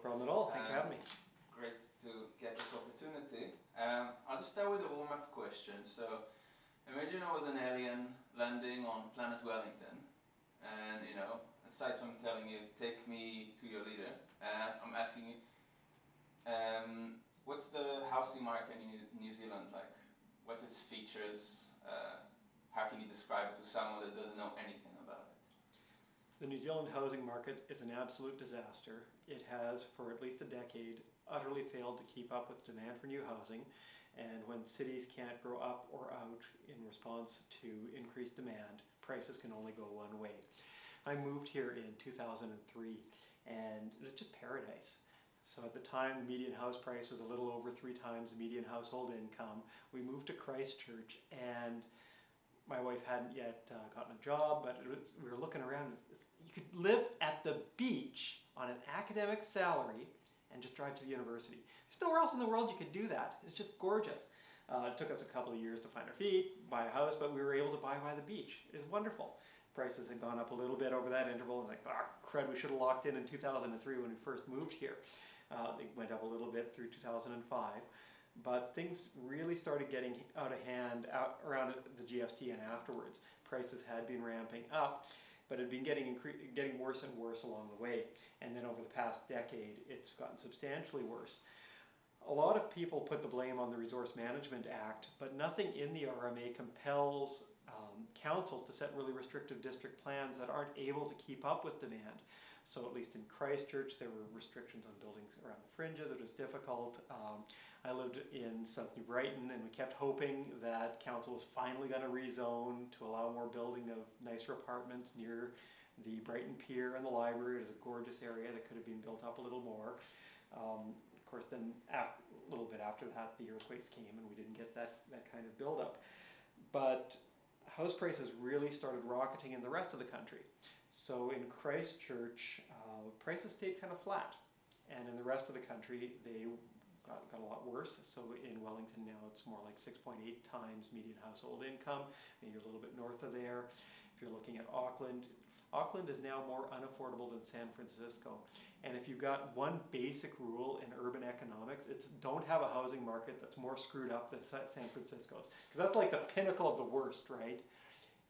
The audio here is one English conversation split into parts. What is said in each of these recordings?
problem at all. Thanks for having me. Great to get this opportunity. I'll just start with a warm-up question. So, imagine I was an alien landing on planet Wellington, and aside from telling you, take me to your leader, I'm asking you, what's the housing market in New Zealand like? What's its features? How can you describe it to someone that doesn't know anything about it? The New Zealand housing market is an absolute disaster. It has, for at least a decade, utterly failed to keep up with demand for new housing. And when cities can't grow up or out in response to increased demand, prices can only go one way. I moved here in 2003, and it was just paradise. So at the time, the median house price was a little over 3 times the median household income. We moved to Christchurch, and my wife hadn't yet gotten a job, but we were looking around. You could live at the beach on an academic salary and just drive to the university. There's nowhere else in the world you could do that. It's just gorgeous. It took us a couple of years to find our feet, buy a house, but we were able to buy by the beach. It was wonderful. Prices had gone up a little bit over that interval, and crud, we should have locked in 2003 when we first moved here. It went up a little bit through 2005. But things really started getting out of hand around the GFC and afterwards. Prices had been ramping up, but had been getting worse and worse along the way. And then over the past decade, it's gotten substantially worse. A lot of people put the blame on the Resource Management Act, but nothing in the RMA compels councils to set really restrictive district plans that aren't able to keep up with demand. So at least in Christchurch, there were restrictions on buildings around the fringes. It was difficult. I lived in South New Brighton, and we kept hoping that council was finally going to rezone to allow more building of nicer apartments near the Brighton Pier and the library. It was a gorgeous area that could have been built up a little more. Of course, then a little bit after that, the earthquakes came, and we didn't get that kind of buildup. But house prices really started rocketing in the rest of the country. So in Christchurch, prices stayed kind of flat. And in the rest of the country, they got a lot worse. So in Wellington now, it's more like 6.8 times median household income, maybe a little bit north of there. If you're looking at Auckland, Auckland is now more unaffordable than San Francisco. And if you've got one basic rule in urban economics, it's don't have a housing market that's more screwed up than San Francisco's. Because that's like the pinnacle of the worst, right?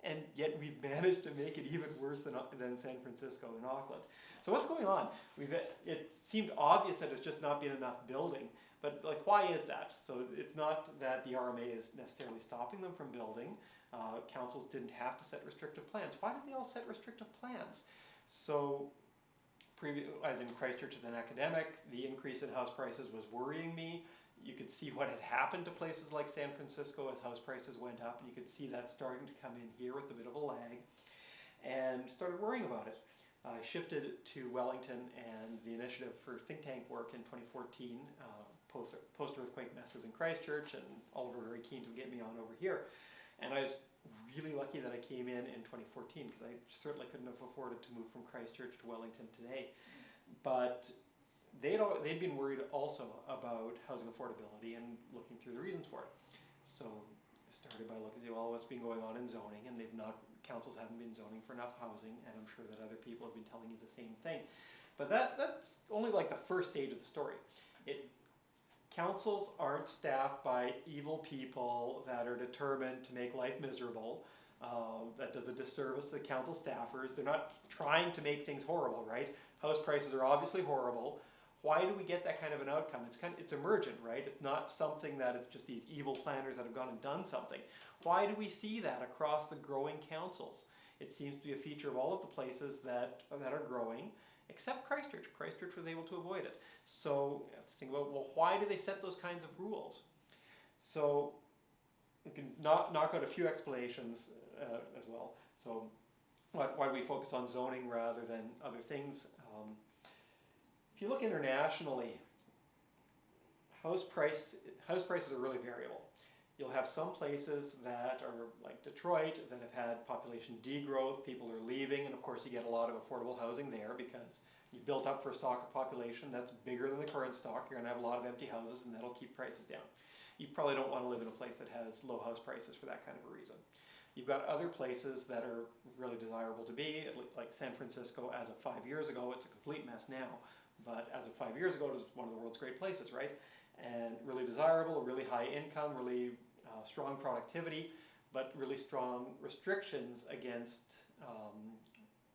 And yet we've managed to make it even worse than San Francisco and Auckland. So what's going on? It seemed obvious that it's just not been enough building, but why is that? So it's not that the RMA is necessarily stopping them from building. Councils didn't have to set restrictive plans. Why did they all set restrictive plans? So as in Christchurch as an academic, the increase in house prices was worrying me. You could see what had happened to places like San Francisco as house prices went up, and you could see that starting to come in here with a bit of a lag, and started worrying about it. I shifted to Wellington and the initiative for think tank work in 2014, post-earthquake messes in Christchurch, and Oliver very keen to get me on over here. And I was really lucky that I came in 2014, because I certainly couldn't have afforded to move from Christchurch to Wellington today. But they'd been worried also about housing affordability and looking through the reasons for it. So I started by looking at what's been going on in zoning, and councils haven't been zoning for enough housing, and I'm sure that other people have been telling you the same thing. But that's only like the first stage of the story. Councils aren't staffed by evil people that are determined to make life miserable. That does a disservice to the council staffers. They're not trying to make things horrible, right? House prices are obviously horrible. Why do we get that kind of an outcome? It's emergent, right? It's not something that it's just these evil planners that have gone and done something. Why do we see that across the growing councils? It seems to be a feature of all of the places that are growing, except Christchurch. Christchurch was able to avoid it. So you have to think about, well, why do they set those kinds of rules? So we can knock out a few explanations as well. So why do we focus on zoning rather than other things? If you look internationally, house prices are really variable. You'll have some places that are like Detroit that have had population degrowth, people are leaving, and of course you get a lot of affordable housing there because you built up for a stock of population that's bigger than the current stock. You're going to have a lot of empty houses, and that'll keep prices down. You probably don't want to live in a place that has low house prices for that kind of a reason. You've got other places that are really desirable to be, like San Francisco as of 5 years ago. It's a complete mess now. But as of 5 years ago, it was one of the world's great places, right? And really desirable, really high income, really strong productivity, but really strong restrictions against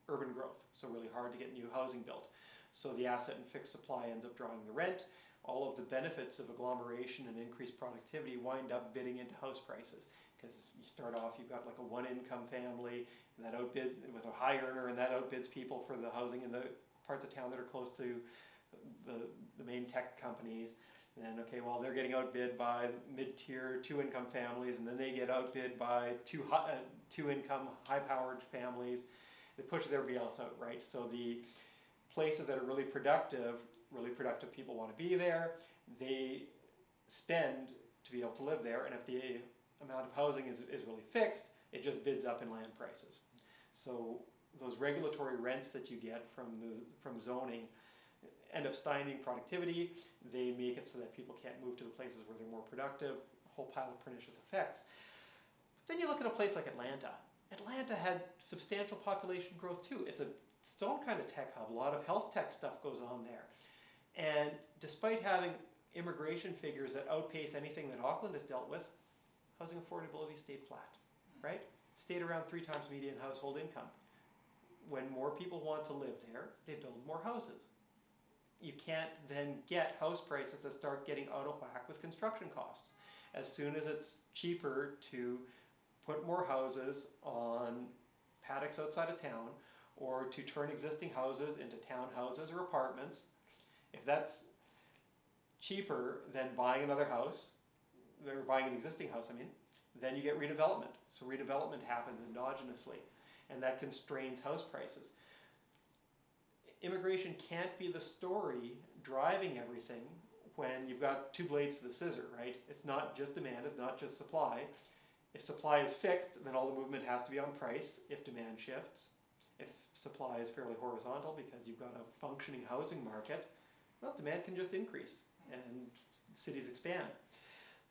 urban growth. So really hard to get new housing built. So the asset and fixed supply ends up drawing the rent. All of the benefits of agglomeration and increased productivity wind up bidding into house prices. Because you start off, you've got like a one-income family and that outbid with a high earner, and that outbids people for the housing in the parts of town that are close to the main tech companies. And then, okay, well, they're getting outbid by mid-tier two-income families, and then they get outbid by two-income high-powered families. It pushes everybody else out, right? So the places that are really productive people want to be there. They spend to be able to live there, and if the amount of housing is really fixed, it just bids up in land prices. So those regulatory rents that you get from zoning end up stymieing productivity. They make it so that people can't move to the places where they're more productive, a whole pile of pernicious effects. But then you look at a place like Atlanta. Atlanta had substantial population growth too. It's its own kind of tech hub. A lot of health tech stuff goes on there. And despite having immigration figures that outpace anything that Auckland has dealt with, housing affordability stayed flat, right? Stayed around 3 times median household income. When more people want to live there, they build more houses. You can't then get house prices that start getting out of whack with construction costs. As soon as it's cheaper to put more houses on paddocks outside of town, or to turn existing houses into townhouses or apartments, if that's cheaper than buying another house, or buying an existing house, then you get redevelopment. So redevelopment happens endogenously, and that constrains house prices. Immigration can't be the story driving everything when you've got 2 blades to the scissor, right? It's not just demand, it's not just supply. If supply is fixed, then all the movement has to be on price if demand shifts. If supply is fairly horizontal because you've got a functioning housing market, well, demand can just increase and cities expand.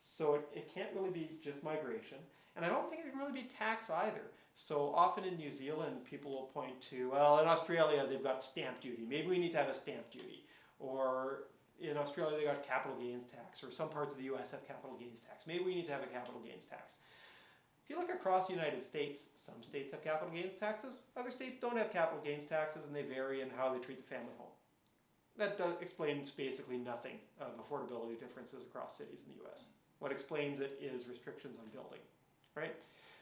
So it can't really be just migration. And I don't think it can really be tax either. So often in New Zealand, people will point to, well, in Australia, they've got stamp duty. Maybe we need to have a stamp duty. Or in Australia, they got capital gains tax. Or some parts of the US have capital gains tax. Maybe we need to have a capital gains tax. If you look across the United States, some states have capital gains taxes. Other states don't have capital gains taxes, and they vary in how they treat the family home. That explains basically nothing of affordability differences across cities in the US. What explains it is restrictions on building, right?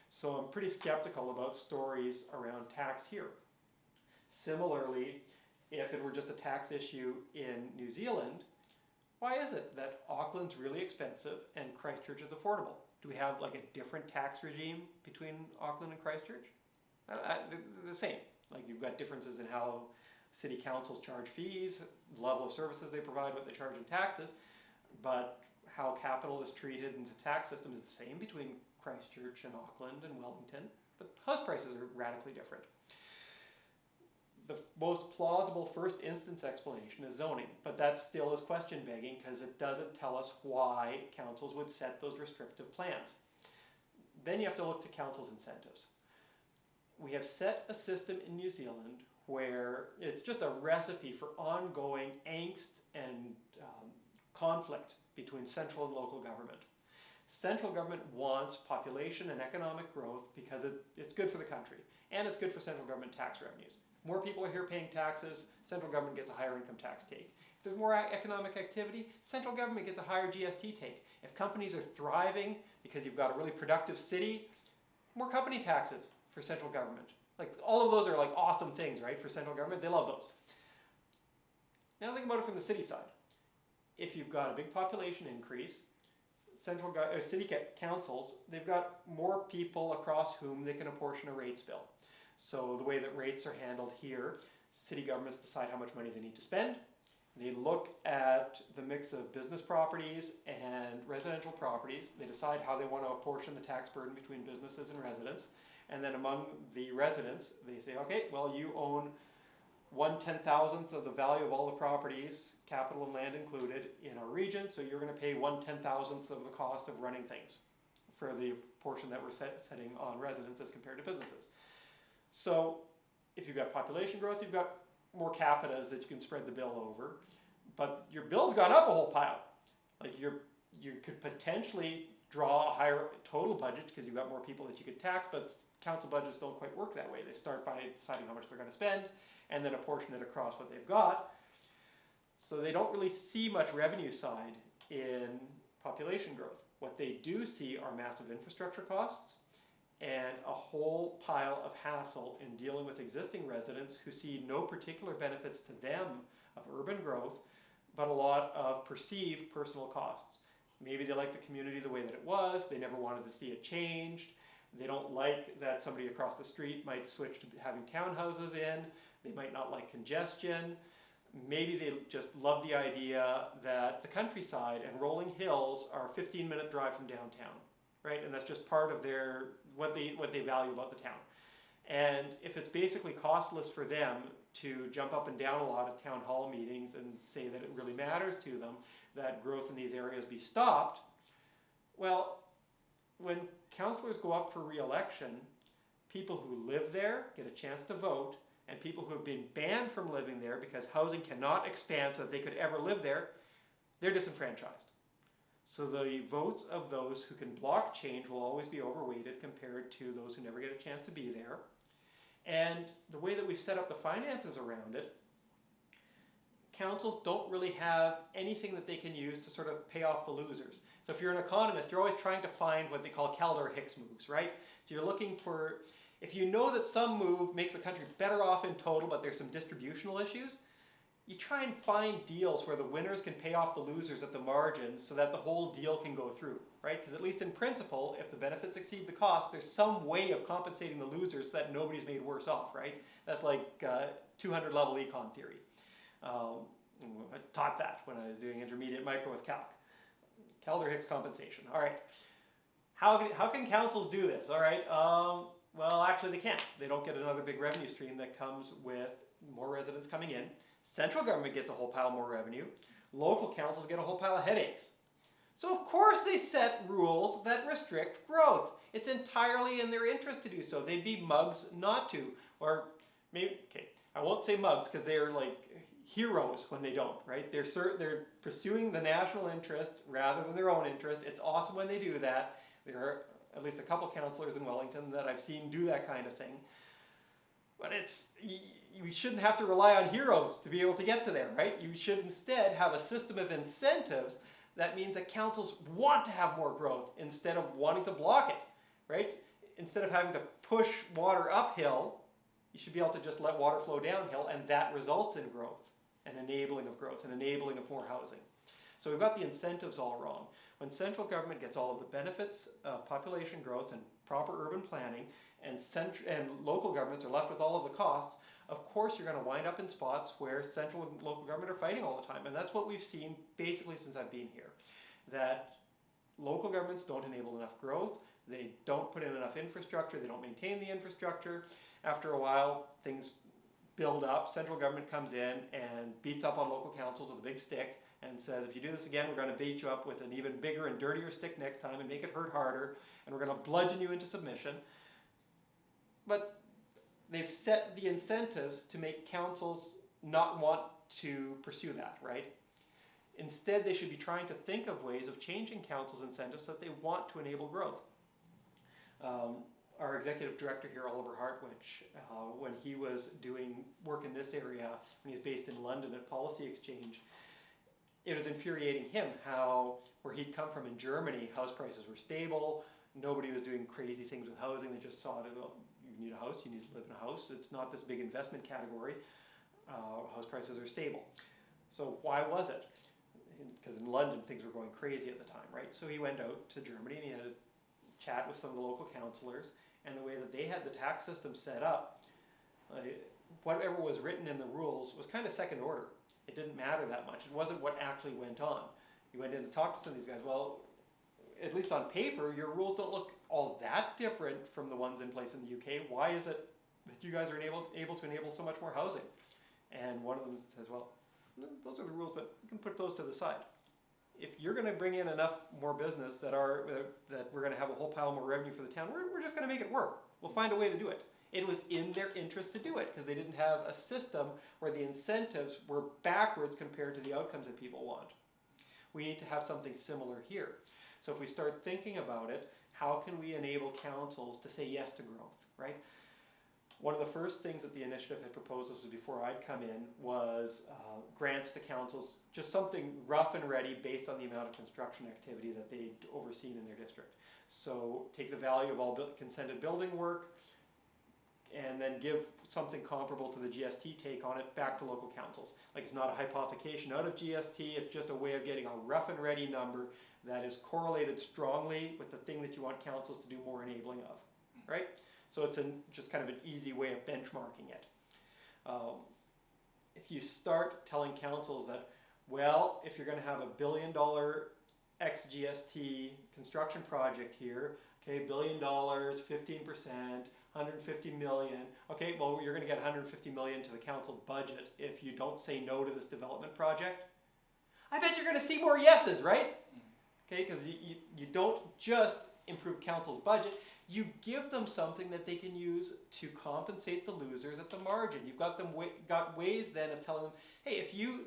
So I'm pretty skeptical about stories around tax here. Similarly, if it were just a tax issue in New Zealand, why is it that Auckland's really expensive and Christchurch is affordable? Do we have like a different tax regime between Auckland and Christchurch? The same. Like you've got differences in how city councils charge fees, the level of services they provide, what they charge in taxes, but how capital is treated in the tax system is the same between Christchurch and Auckland and Wellington, but house prices are radically different. The most plausible first instance explanation is zoning, but that still is question begging because it doesn't tell us why councils would set those restrictive plans. Then you have to look to councils' incentives. We have set a system in New Zealand where it's just a recipe for ongoing angst and conflict between central and local government. Central government wants population and economic growth because it's good for the country, and it's good for central government tax revenues. More people are here paying taxes, central government gets a higher income tax take. If there's more economic activity, central government gets a higher GST take. If companies are thriving because you've got a really productive city, more company taxes for central government. Like all of those are like awesome things, right, for central government. They love those. Now think about it from the city side. If you've got a big population increase, city councils, they've got more people across whom they can apportion a rates bill. So the way that rates are handled here, city governments decide how much money they need to spend. They look at the mix of business properties and residential properties. They decide how they want to apportion the tax burden between businesses and residents. And then among the residents, they say, okay, well, you own 1/10,000th of the value of all the properties, capital and land included, in our region, so you're going to pay 1/10,000th of the cost of running things for the portion that we're setting on residents as compared to businesses. So if you've got population growth, you've got more capitas that you can spread the bill over, but your bill's gone up a whole pile. Like you could potentially draw a higher total budget because you've got more people that you could tax, but council budgets don't quite work that way. They start by deciding how much they're going to spend and then apportion it across what they've got. So they don't really see much revenue side in population growth. What they do see are massive infrastructure costs and a whole pile of hassle in dealing with existing residents who see no particular benefits to them of urban growth, but a lot of perceived personal costs. Maybe they like the community the way that it was, they never wanted to see it changed, they don't like that somebody across the street might switch to having townhouses in, they might not like congestion, maybe they just love the idea that the countryside and rolling hills are a 15-minute drive from downtown, right? And that's just part of their what they value about the town. And if it's basically costless for them to jump up and down a lot of town hall meetings and say that it really matters to them that growth in these areas be stopped, well, when councillors go up for re-election, people who live there get a chance to vote, and people who have been banned from living there because housing cannot expand so that they could ever live there, they're disenfranchised. So the votes of those who can block change will always be overweighted compared to those who never get a chance to be there. And the way that we've set up the finances around it, councils don't really have anything that they can use to sort of pay off the losers. So if you're an economist, you're always trying to find what they call Kaldor-Hicks moves, right? So you're looking for, if you know that some move makes the country better off in total, but there's some distributional issues, you try and find deals where the winners can pay off the losers at the margin so that the whole deal can go through, right? Because at least in principle, if the benefits exceed the costs, there's some way of compensating the losers so that nobody's made worse off, right? That's like 200 level econ theory. I taught that when I was doing intermediate micro with calc. Kaldor-Hicks compensation. All right. How can councils do this? All right. Well, actually, they can't. They don't get another big revenue stream that comes with more residents coming in. Central government gets a whole pile more revenue. Local councils get a whole pile of headaches. So of course they set rules that restrict growth. It's entirely in their interest to do so. They'd be mugs not to. Or maybe, okay, I won't say mugs because they're like heroes when they don't, right? They're pursuing the national interest rather than their own interest. It's awesome when they do that. There are at least a couple councillors in Wellington that I've seen do that kind of thing. But we shouldn't have to rely on heroes to be able to get to there, right? You should instead have a system of incentives that means that councils want to have more growth instead of wanting to block it, right? Instead of having to push water uphill, you should be able to just let water flow downhill, and that results in growth, and enabling of growth, and enabling of more housing. So we've got the incentives all wrong. When central government gets all of the benefits of population growth and proper urban planning, and local governments are left with all of the costs, of course you're going to wind up in spots where central and local government are fighting all the time. And that's what we've seen basically since I've been here. That local governments don't enable enough growth, they don't put in enough infrastructure, they don't maintain the infrastructure. After a while, things build up, central government comes in and beats up on local councils with a big stick and says, if you do this again, we're going to beat you up with an even bigger and dirtier stick next time and make it hurt harder, and we're going to bludgeon you into submission. But they've set the incentives to make councils not want to pursue that, right? Instead, they should be trying to think of ways of changing councils' incentives so that they want to enable growth. Our executive director here, Oliver Hartwich, when he was doing work in this area, when he was based in London at Policy Exchange, it was infuriating him how, where he'd come from in Germany, house prices were stable, nobody was doing crazy things with housing, they just saw it, well, you need a house, you need to live in a house, it's not this big investment category, house prices are stable. So why was it? Because in London things were going crazy at the time, right? So he went out to Germany and he had a chat with some of the local councillors, and the way that they had the tax system set up, whatever was written in the rules was kind of second order. It didn't matter that much. It wasn't what actually went on. You went in to talk to some of these guys, well, at least on paper, your rules don't look all that different from the ones in place in the UK. Why is it that you guys are able to enable so much more housing? And one of them says, well, those are the rules, but you can put those to the side. If you're going to bring in enough more business that we're going to have a whole pile more revenue for the town, we're just going to make it work. We'll find a way to do it. It was in their interest to do it because they didn't have a system where the incentives were backwards compared to the outcomes that people want. We need to have something similar here. So if we start thinking about it, how can we enable councils to say yes to growth, right? One of the first things that the initiative had proposed, this was before I'd come in, was grants to councils, just something rough and ready based on the amount of construction activity that they'd overseen in their district. So take the value of all consented building work and then give something comparable to the GST take on it back to local councils. Like, it's not a hypothecation out of GST, it's just a way of getting a rough and ready number that is correlated strongly with the thing that you want councils to do more enabling of, right? So it's just kind of an easy way of benchmarking it. If you start telling councils that, well, if you're going to have $1 billion ex-GST construction project here, okay, $1 billion, 15%, 150 million. Okay, well, you're going to get 150 million to the council budget if you don't say no to this development project. I bet you're going to see more yeses, right? Okay, because you don't just improve council's budget, you give them something that they can use to compensate the losers at the margin. You've got ways then of telling them, hey, if you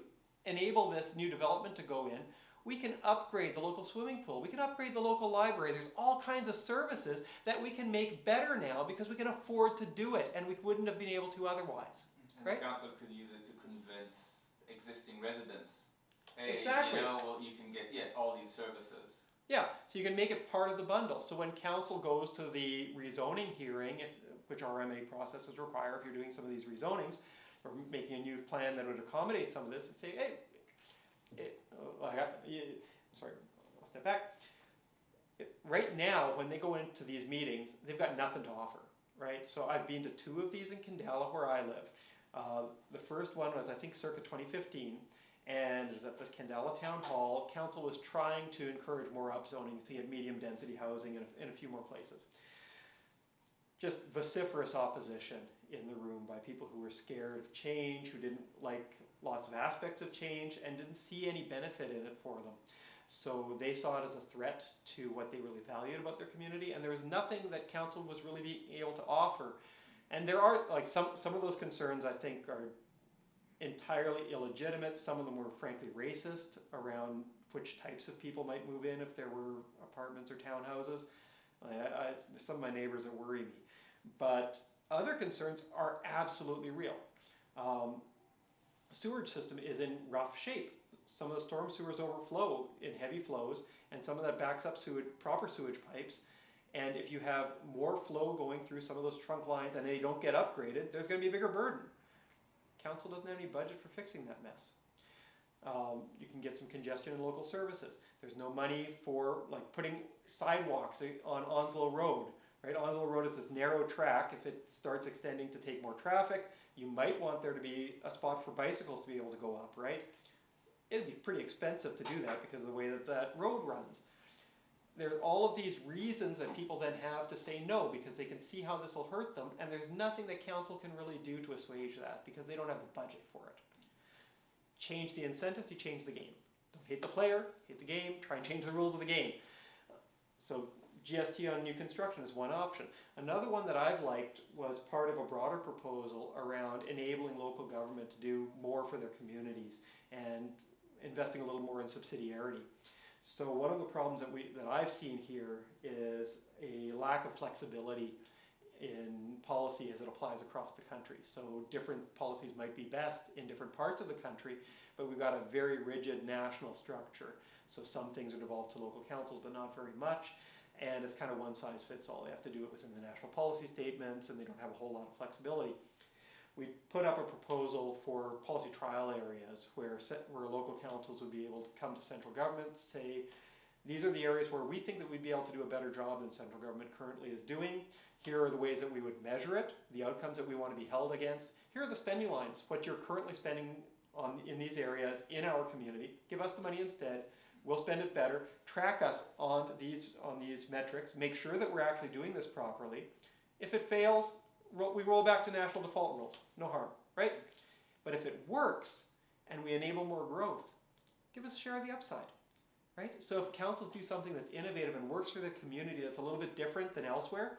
enable this new development to go in, we can upgrade the local swimming pool, we can upgrade the local library. There's all kinds of services that we can make better now because we can afford to do it and we wouldn't have been able to otherwise. And right? the council could use it to convince existing residents, hey, exactly. you know, well, you can get all these services. Yeah, so you can make it part of the bundle. So when council goes to the rezoning hearing, which RMA processes require if you're doing some of these rezonings, or making a new plan that would accommodate some of this, and say, hey, sorry, I'll step back. Right now, when they go into these meetings, they've got nothing to offer, right? So I've been to 2 of these in Candela where I live. The first one was, I think, circa 2015, and it was at the Candela Town Hall. Council was trying to encourage more upzoning to get medium density housing in a few more places. Just vociferous opposition in the room by people who were scared of change, who didn't like lots of aspects of change, and didn't see any benefit in it for them. So they saw it as a threat to what they really valued about their community, and there was nothing that council was really being able to offer. And there are, like, some of those concerns I think are entirely illegitimate. Some of them were frankly racist around which types of people might move in if there were apartments or townhouses. Some of my neighbors that worry me. But other concerns are absolutely real. Sewage system is in rough shape. Some of the storm sewers overflow in heavy flows, and some of that backs up proper sewage pipes. And if you have more flow going through some of those trunk lines and they don't get upgraded, there's going to be a bigger burden. Council doesn't have any budget for fixing that mess. You can get some congestion in local services. There's no money for putting sidewalks on Onslow Road. Right? Onslow Road is this narrow track. If it starts extending to take more traffic, you might want there to be a spot for bicycles to be able to go up, right? It'd be pretty expensive to do that because of the way that road runs. There are all of these reasons that people then have to say no because they can see how this will hurt them, and there's nothing that council can really do to assuage that because they don't have the budget for it. Change the incentives, you change the game. Don't hate the player, hate the game, try and change the rules of the game. So GST on new construction is one option. Another one that I've liked was part of a broader proposal around enabling local government to do more for their communities and investing a little more in subsidiarity. So one of the problems that I've seen here is a lack of flexibility in policy as it applies across the country. So different policies might be best in different parts of the country, but we've got a very rigid national structure. So some things are devolved to local councils, but not very much. And it's kind of one size fits all. They have to do it within the national policy statements, and they don't have a whole lot of flexibility. We put up a proposal for policy trial areas where local councils would be able to come to central government, say, these are the areas where we think that we'd be able to do a better job than central government currently is doing. Here are the ways that we would measure it, the outcomes that we want to be held against. Here are the spending lines, what you're currently spending in these areas in our community. Give us the money instead. We'll spend it better. Track us on these metrics. Make sure that we're actually doing this properly. If it fails, we roll back to national default rules. No harm, right? But if it works and we enable more growth, give us a share of the upside, right? So if councils do something that's innovative and works for the community that's a little bit different than elsewhere,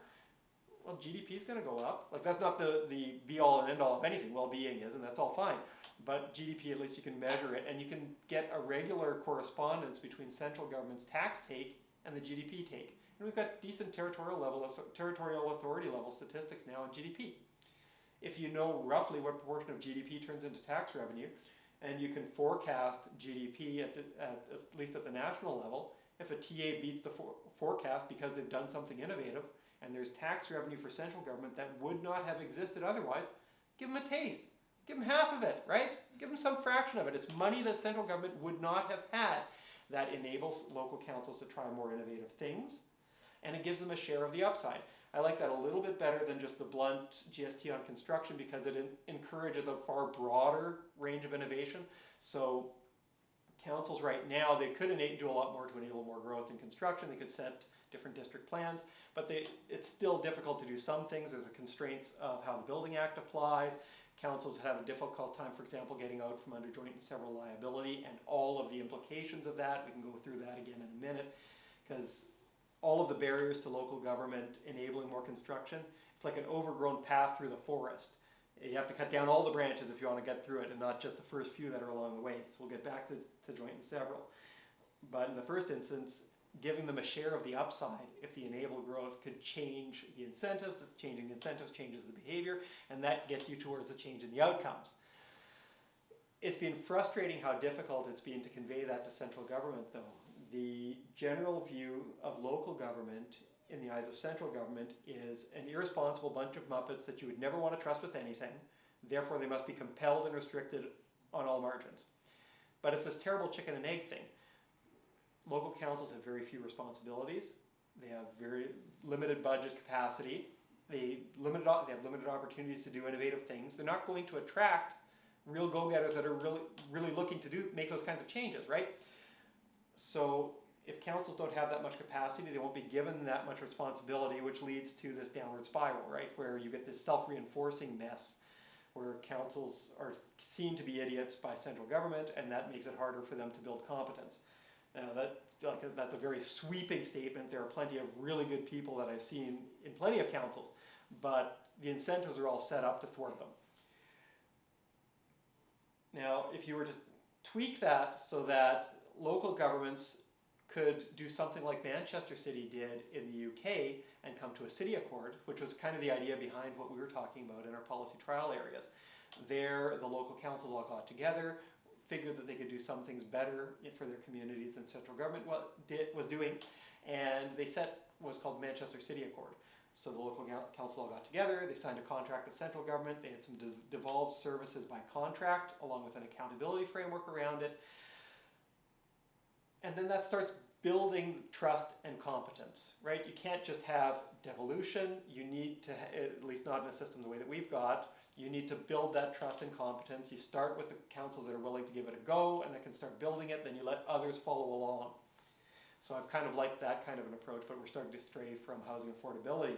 well, GDP is going to go up. Like, that's not the be-all and end-all of anything. Well-being is, and that's all fine. But GDP, at least you can measure it, and you can get a regular correspondence between central government's tax take and the GDP take. And we've got decent territorial authority level statistics now on GDP. If you know roughly what proportion of GDP turns into tax revenue, and you can forecast GDP at least at the national level, if a TA beats the forecast because they've done something innovative, and there's tax revenue for central government that would not have existed otherwise, give them a taste. Give them half of it, right? Give them some fraction of it. It's money that central government would not have had that enables local councils to try more innovative things, and it gives them a share of the upside. I like that a little bit better than just the blunt GST on construction because it encourages a far broader range of innovation. So councils right now, they could do a lot more to enable more growth in construction. They could set different district plans, but it's still difficult to do some things. There's the constraints of how the Building Act applies. Councils have a difficult time, for example, getting out from under joint and several liability and all of the implications of that. We can go through that again in a minute, because all of the barriers to local government enabling more construction, it's like an overgrown path through the forest. You have to cut down all the branches if you want to get through it, and not just the first few that are along the way. So we'll get back to joint and several. But in the first instance, giving them a share of the upside if the enabled growth could change the incentives. Changing the incentives changes the behavior, and that gets you towards a change in the outcomes. It's been frustrating how difficult it's been to convey that to central government, though. The general view of local government in the eyes of central government is an irresponsible bunch of muppets that you would never want to trust with anything. Therefore, they must be compelled and restricted on all margins. But it's this terrible chicken and egg thing. Local councils have very few responsibilities. They have very limited budget capacity. They have limited opportunities to do innovative things. They're not going to attract real go-getters that are really looking to make those kinds of changes, right? So if councils don't have that much capacity, they won't be given that much responsibility, which leads to this downward spiral, right? Where you get this self-reinforcing mess where councils are seen to be idiots by central government, and that makes it harder for them to build competence. Now that's a very sweeping statement. There are plenty of really good people that I've seen in plenty of councils, but the incentives are all set up to thwart them. Now, if you were to tweak that so that local governments could do something like Manchester City did in the UK and come to a city accord, which was kind of the idea behind what we were talking about in our policy trial areas. There, the local councils all got together, figured that they could do some things better for their communities than central government was doing, and they set what's called the Manchester City Accord. So the local council all got together, they signed a contract with central government, they had some devolved services by contract, along with an accountability framework around it. And then that starts building trust and competence, right? You can't just have devolution. You need to, at least not in a system the way that we've got, you need to build that trust and competence. You start with the councils that are willing to give it a go and that can start building it, then you let others follow along. So I've kind of liked that kind of an approach, but we're starting to stray from housing affordability.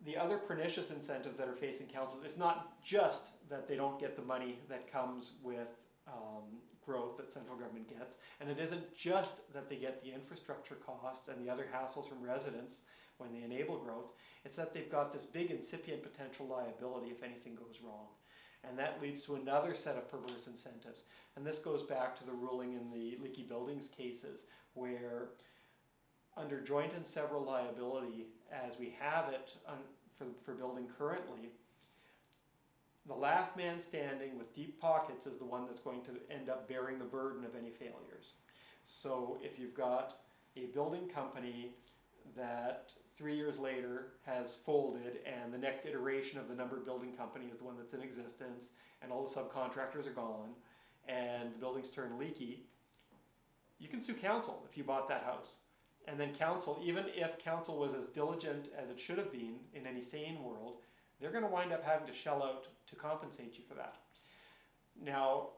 The other pernicious incentives that are facing councils is not just that they don't get the money that comes with growth that central government gets, and it isn't just that they get the infrastructure costs and the other hassles from residents when they enable growth, it's that they've got this big incipient potential liability if anything goes wrong. And that leads to another set of perverse incentives. And this goes back to the ruling in the leaky buildings cases, where under joint and several liability, as we have it for building currently, the last man standing with deep pockets is the one that's going to end up bearing the burden of any failures. So if you've got a building company that 3 years later has folded and the next iteration of the numbered building company is the one that's in existence and all the subcontractors are gone and the buildings turn leaky, you can sue council if you bought that house. And then council, even if council was as diligent as it should have been in any sane world, they're going to wind up having to shell out to compensate you for that. Now,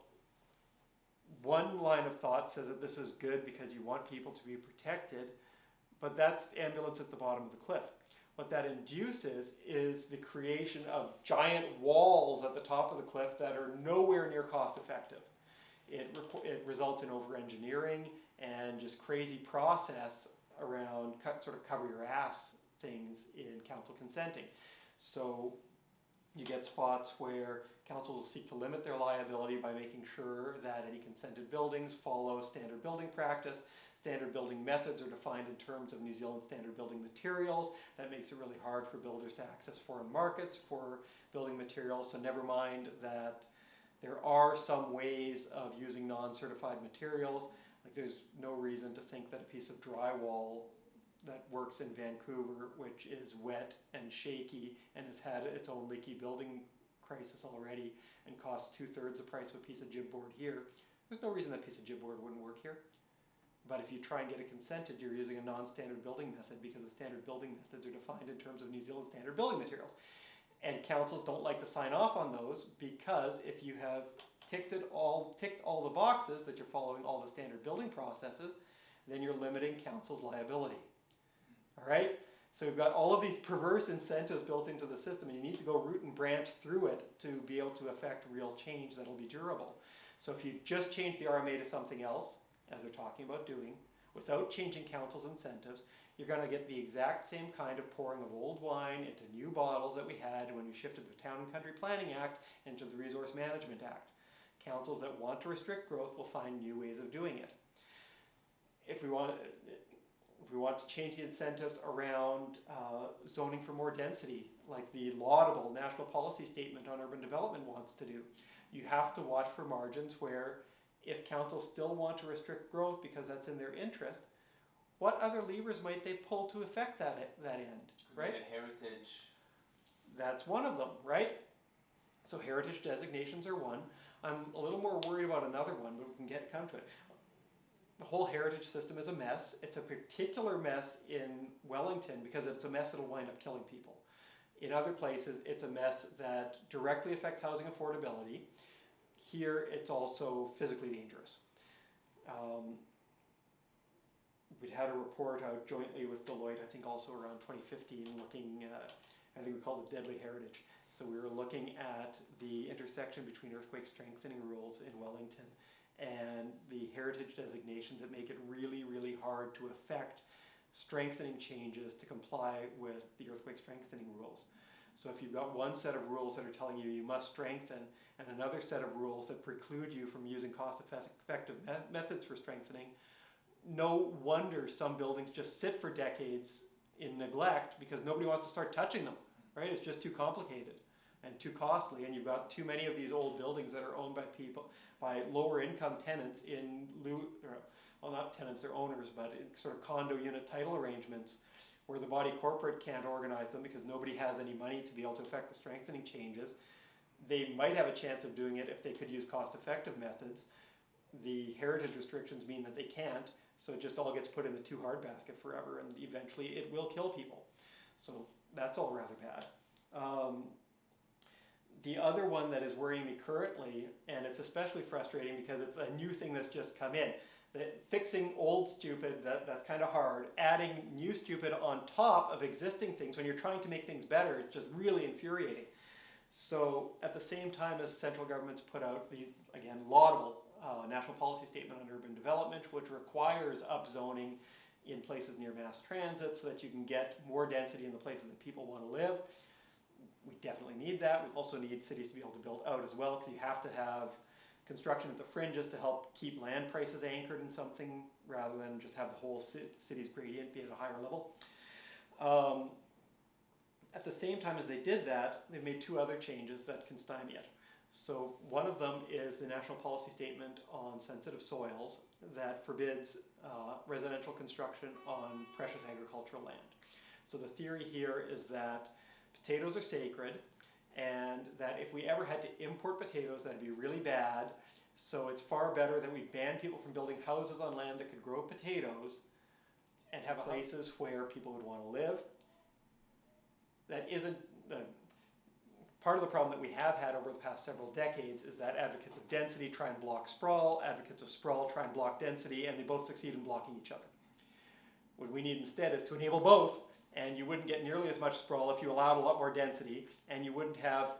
one line of thought says that this is good because you want people to be protected, but that's the ambulance at the bottom of the cliff. What that induces is the creation of giant walls at the top of the cliff that are nowhere near cost effective. It results in over-engineering and just crazy process around sort of cover your ass things in council consenting. So you get spots where councils seek to limit their liability by making sure that any consented buildings follow standard building practice. Standard building methods are defined in terms of New Zealand standard building materials. That makes it really hard for builders to access foreign markets for building materials. So never mind that there are some ways of using non-certified materials. Like there's no reason to think that a piece of drywall that works in Vancouver, which is wet and shaky and has had its own leaky building crisis already and costs 2/3 the price of a piece of gypboard here, there's no reason that piece of gypboard wouldn't work here. But if you try and get it consented, you're using a non-standard building method because the standard building methods are defined in terms of New Zealand standard building materials. And councils don't like to sign off on those because if you have ticked all the boxes that you're following all the standard building processes, then you're limiting council's liability. All right? So we've got all of these perverse incentives built into the system, and you need to go root and branch through it to be able to affect real change that'll be durable. So if you just change the RMA to something else, as they're talking about doing, without changing council's incentives, you're going to get the exact same kind of pouring of old wine into new bottles that we had when we shifted the Town and Country Planning Act into the Resource Management Act. Councils that want to restrict growth will find new ways of doing it. If we want to change the incentives around zoning for more density, like the laudable national policy statement on urban development wants to do, you have to watch for margins where if councils still want to restrict growth because that's in their interest, what other levers might they pull to affect that end, right? Heritage. That's one of them, right? So heritage designations are one. I'm a little more worried about another one, but we can come to it. The whole heritage system is a mess. It's a particular mess in Wellington because it's a mess that'll wind up killing people. In other places, it's a mess that directly affects housing affordability. Here, it's also physically dangerous. We'd had a report out jointly with Deloitte, I think also around 2015, looking at, I think we called it deadly heritage. So we were looking at the intersection between earthquake strengthening rules in Wellington and the heritage designations that make it really, really hard to affect strengthening changes to comply with the earthquake strengthening rules. So if you've got one set of rules that are telling you you must strengthen and another set of rules that preclude you from using cost-effective methods for strengthening, no wonder some buildings just sit for decades in neglect because nobody wants to start touching them, right? It's just too complicated and too costly, and you've got too many of these old buildings that are owned by people, by lower income tenants in well, not tenants, they're owners, but in sort of condo unit title arrangements where the body corporate can't organize them because nobody has any money to be able to affect the strengthening changes. They might have a chance of doing it if they could use cost-effective methods. The heritage restrictions mean that they can't, so it just all gets put in the too hard basket forever, and eventually it will kill people. So that's all rather bad. The other one that is worrying me currently, and it's especially frustrating because it's a new thing that's just come in, that fixing old stupid, that's kind of hard. Adding new stupid on top of existing things when you're trying to make things better, it's just really infuriating. So at the same time as central government's put out the, again, laudable national policy statement on urban development, which requires upzoning in places near mass transit so that you can get more density in the places that people want to live. We definitely need that. We also need cities to be able to build out as well because you have to have construction at the fringes to help keep land prices anchored in something rather than just have the whole city's gradient be at a higher level. At the same time as they did that, they've made two other changes that can stymie it. So one of them is the national policy statement on sensitive soils that forbids residential construction on precious agricultural land. So the theory here is that potatoes are sacred, and that if we ever had to import potatoes, that'd be really bad. So it's far better that we ban people from building houses on land that could grow potatoes and have places where people would want to live. That isn't part of the problem that we have had over the past several decades is that advocates of density try and block sprawl, advocates of sprawl try and block density, and they both succeed in blocking each other. What we need instead is to enable both, and you wouldn't get nearly as much sprawl if you allowed a lot more density, and you wouldn't have,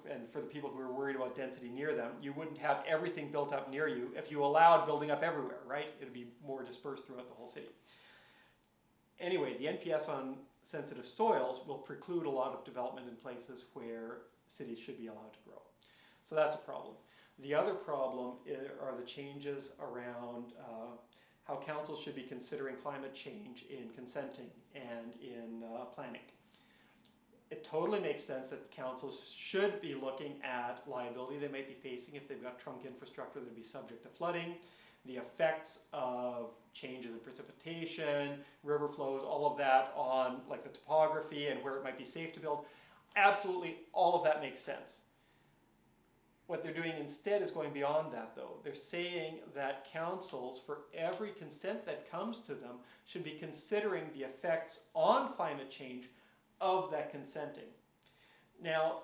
and for the people who are worried about density near them, you wouldn't have everything built up near you if you allowed building up everywhere, right? It would be more dispersed throughout the whole city. Anyway, the NPS on sensitive soils will preclude a lot of development in places where cities should be allowed to grow. So that's a problem. The other problem are the changes around how councils should be considering climate change in consenting and in planning. It totally makes sense that councils should be looking at liability they might be facing if they've got trunk infrastructure that would be subject to flooding, the effects of changes in precipitation, river flows, all of that on like the topography and where it might be safe to build. Absolutely, all of that makes sense. What they're doing instead is going beyond that, though. They're saying that councils, for every consent that comes to them, should be considering the effects on climate change of that consenting. Now,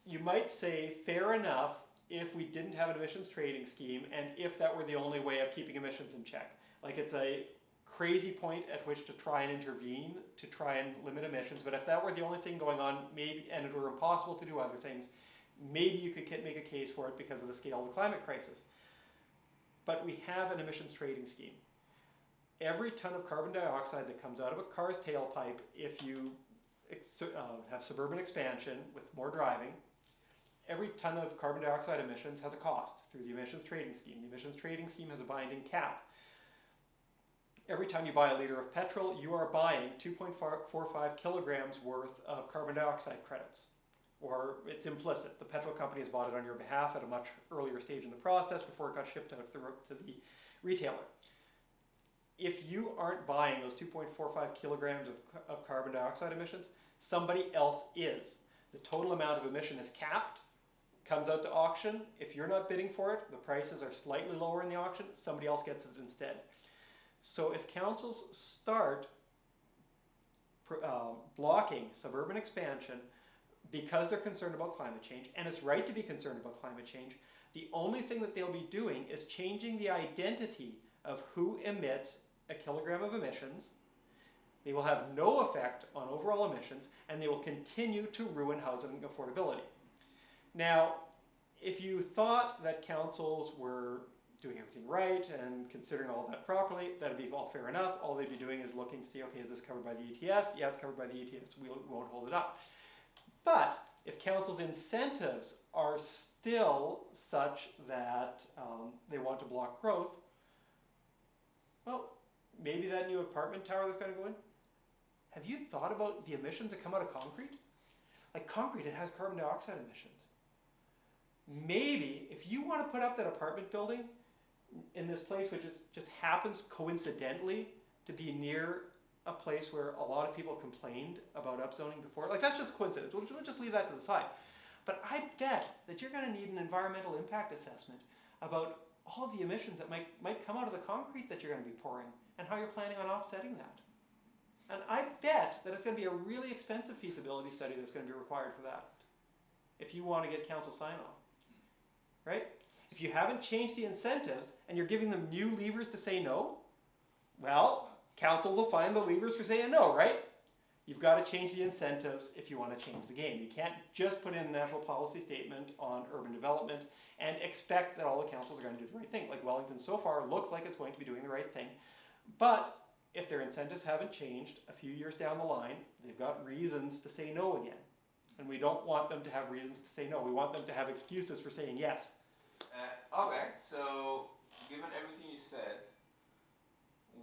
you might say, fair enough, if we didn't have an emissions trading scheme and if that were the only way of keeping emissions in check. Like, it's a crazy point at which to try and intervene to try and limit emissions, but if that were the only thing going on, maybe, and it were impossible to do other things, maybe you could make a case for it because of the scale of the climate crisis. But we have an emissions trading scheme. Every ton of carbon dioxide that comes out of a car's tailpipe, if you have suburban expansion with more driving, every ton of carbon dioxide emissions has a cost through the emissions trading scheme. The emissions trading scheme has a binding cap. Every time you buy a liter of petrol, you are buying 2.45 kilograms worth of carbon dioxide credits. Or it's implicit. The petrol company has bought it on your behalf at a much earlier stage in the process before it got shipped out to the retailer. If you aren't buying those 2.45 kilograms of carbon dioxide emissions, somebody else is. The total amount of emission is capped, comes out to auction. If you're not bidding for it, the prices are slightly lower in the auction, somebody else gets it instead. So if councils start blocking suburban expansion because they're concerned about climate change, and it's right to be concerned about climate change, the only thing that they'll be doing is changing the identity of who emits a kilogram of emissions. They will have no effect on overall emissions, and they will continue to ruin housing affordability. Now, if you thought that councils were doing everything right and considering all of that properly, that'd be all fair enough. All they'd be doing is looking to see, okay, is this covered by the ETS? Yeah, it's covered by the ETS. We won't hold it up. But if council's incentives are still such that they want to block growth, well, maybe that new apartment tower that's going to go in, have you thought about the emissions that come out of concrete? Like concrete, it has carbon dioxide emissions. Maybe if you want to put up that apartment building in this place, which just happens coincidentally to be near a place where a lot of people complained about upzoning before, like that's just coincidence. We'll just leave that to the side. But I bet that you're going to need an environmental impact assessment about all of the emissions that might come out of the concrete that you're going to be pouring and how you're planning on offsetting that. And I bet that it's going to be a really expensive feasibility study that's going to be required for that if you want to get council sign-off, right? If you haven't changed the incentives and you're giving them new levers to say no, well, councils will find the levers for saying no, right? You've got to change the incentives if you want to change the game. You can't just put in a national policy statement on urban development and expect that all the councils are going to do the right thing. Like Wellington so far looks like it's going to be doing the right thing. But if their incentives haven't changed a few years down the line, they've got reasons to say no again. And we don't want them to have reasons to say no. We want them to have excuses for saying yes. Okay, so given everything you said,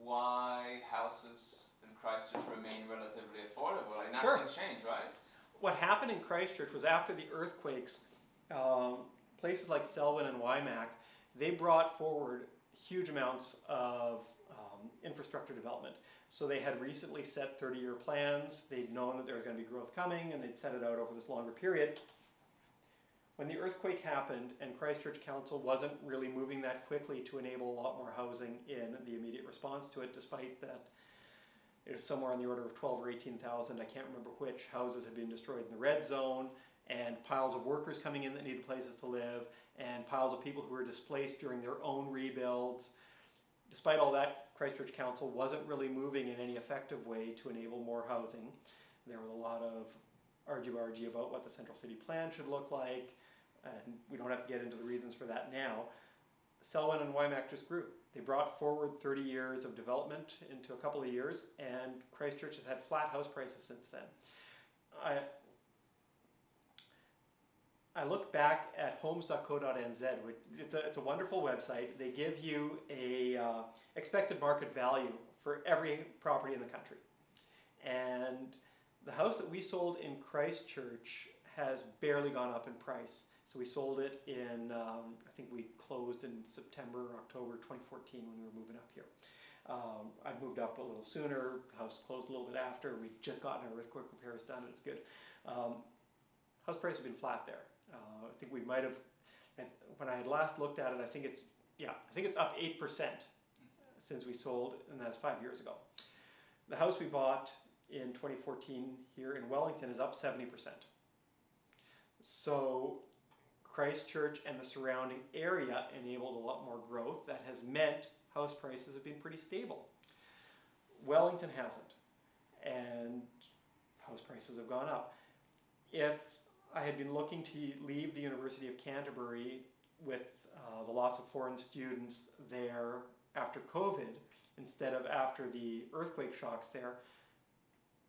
why houses in Christchurch remain relatively affordable? Like nothing changed, right? What happened in Christchurch was after the earthquakes, places like Selwyn and Waimak, they brought forward huge amounts of infrastructure development. So they had recently set 30-year plans. They'd known that there was going to be growth coming, and they'd set it out over this longer period. When the earthquake happened and Christchurch Council wasn't really moving that quickly to enable a lot more housing in the immediate response to it, despite that it was somewhere on the order of 12 or 18,000, I can't remember which, houses had been destroyed in the red zone, and piles of workers coming in that needed places to live, and piles of people who were displaced during their own rebuilds. Despite all that, Christchurch Council wasn't really moving in any effective way to enable more housing. There was a lot of argy-bargy about what the central city plan should look like, and we don't have to get into the reasons for that now. Selwyn and Wymack just grew. They brought forward 30 years of development into a couple of years, and Christchurch has had flat house prices since then. I look back at homes.co.nz, which it's a wonderful website. They give you a expected market value for every property in the country. And the house that we sold in Christchurch has barely gone up in price. So we sold it in, I think we closed in September or October 2014 when we were moving up here. I moved up a little sooner, the house closed a little bit after. We'd just gotten our earthquake repairs done, and it's good. House prices have been flat there. I think we might have, when I had last looked at it, I think it's up 8% since we sold, and that's 5 years ago. The house we bought in 2014 here in Wellington is up 70%. So Christchurch and the surrounding area enabled a lot more growth. That has meant house prices have been pretty stable. Wellington hasn't, and house prices have gone up. If I had been looking to leave the University of Canterbury with the loss of foreign students there after COVID, instead of after the earthquake shocks there,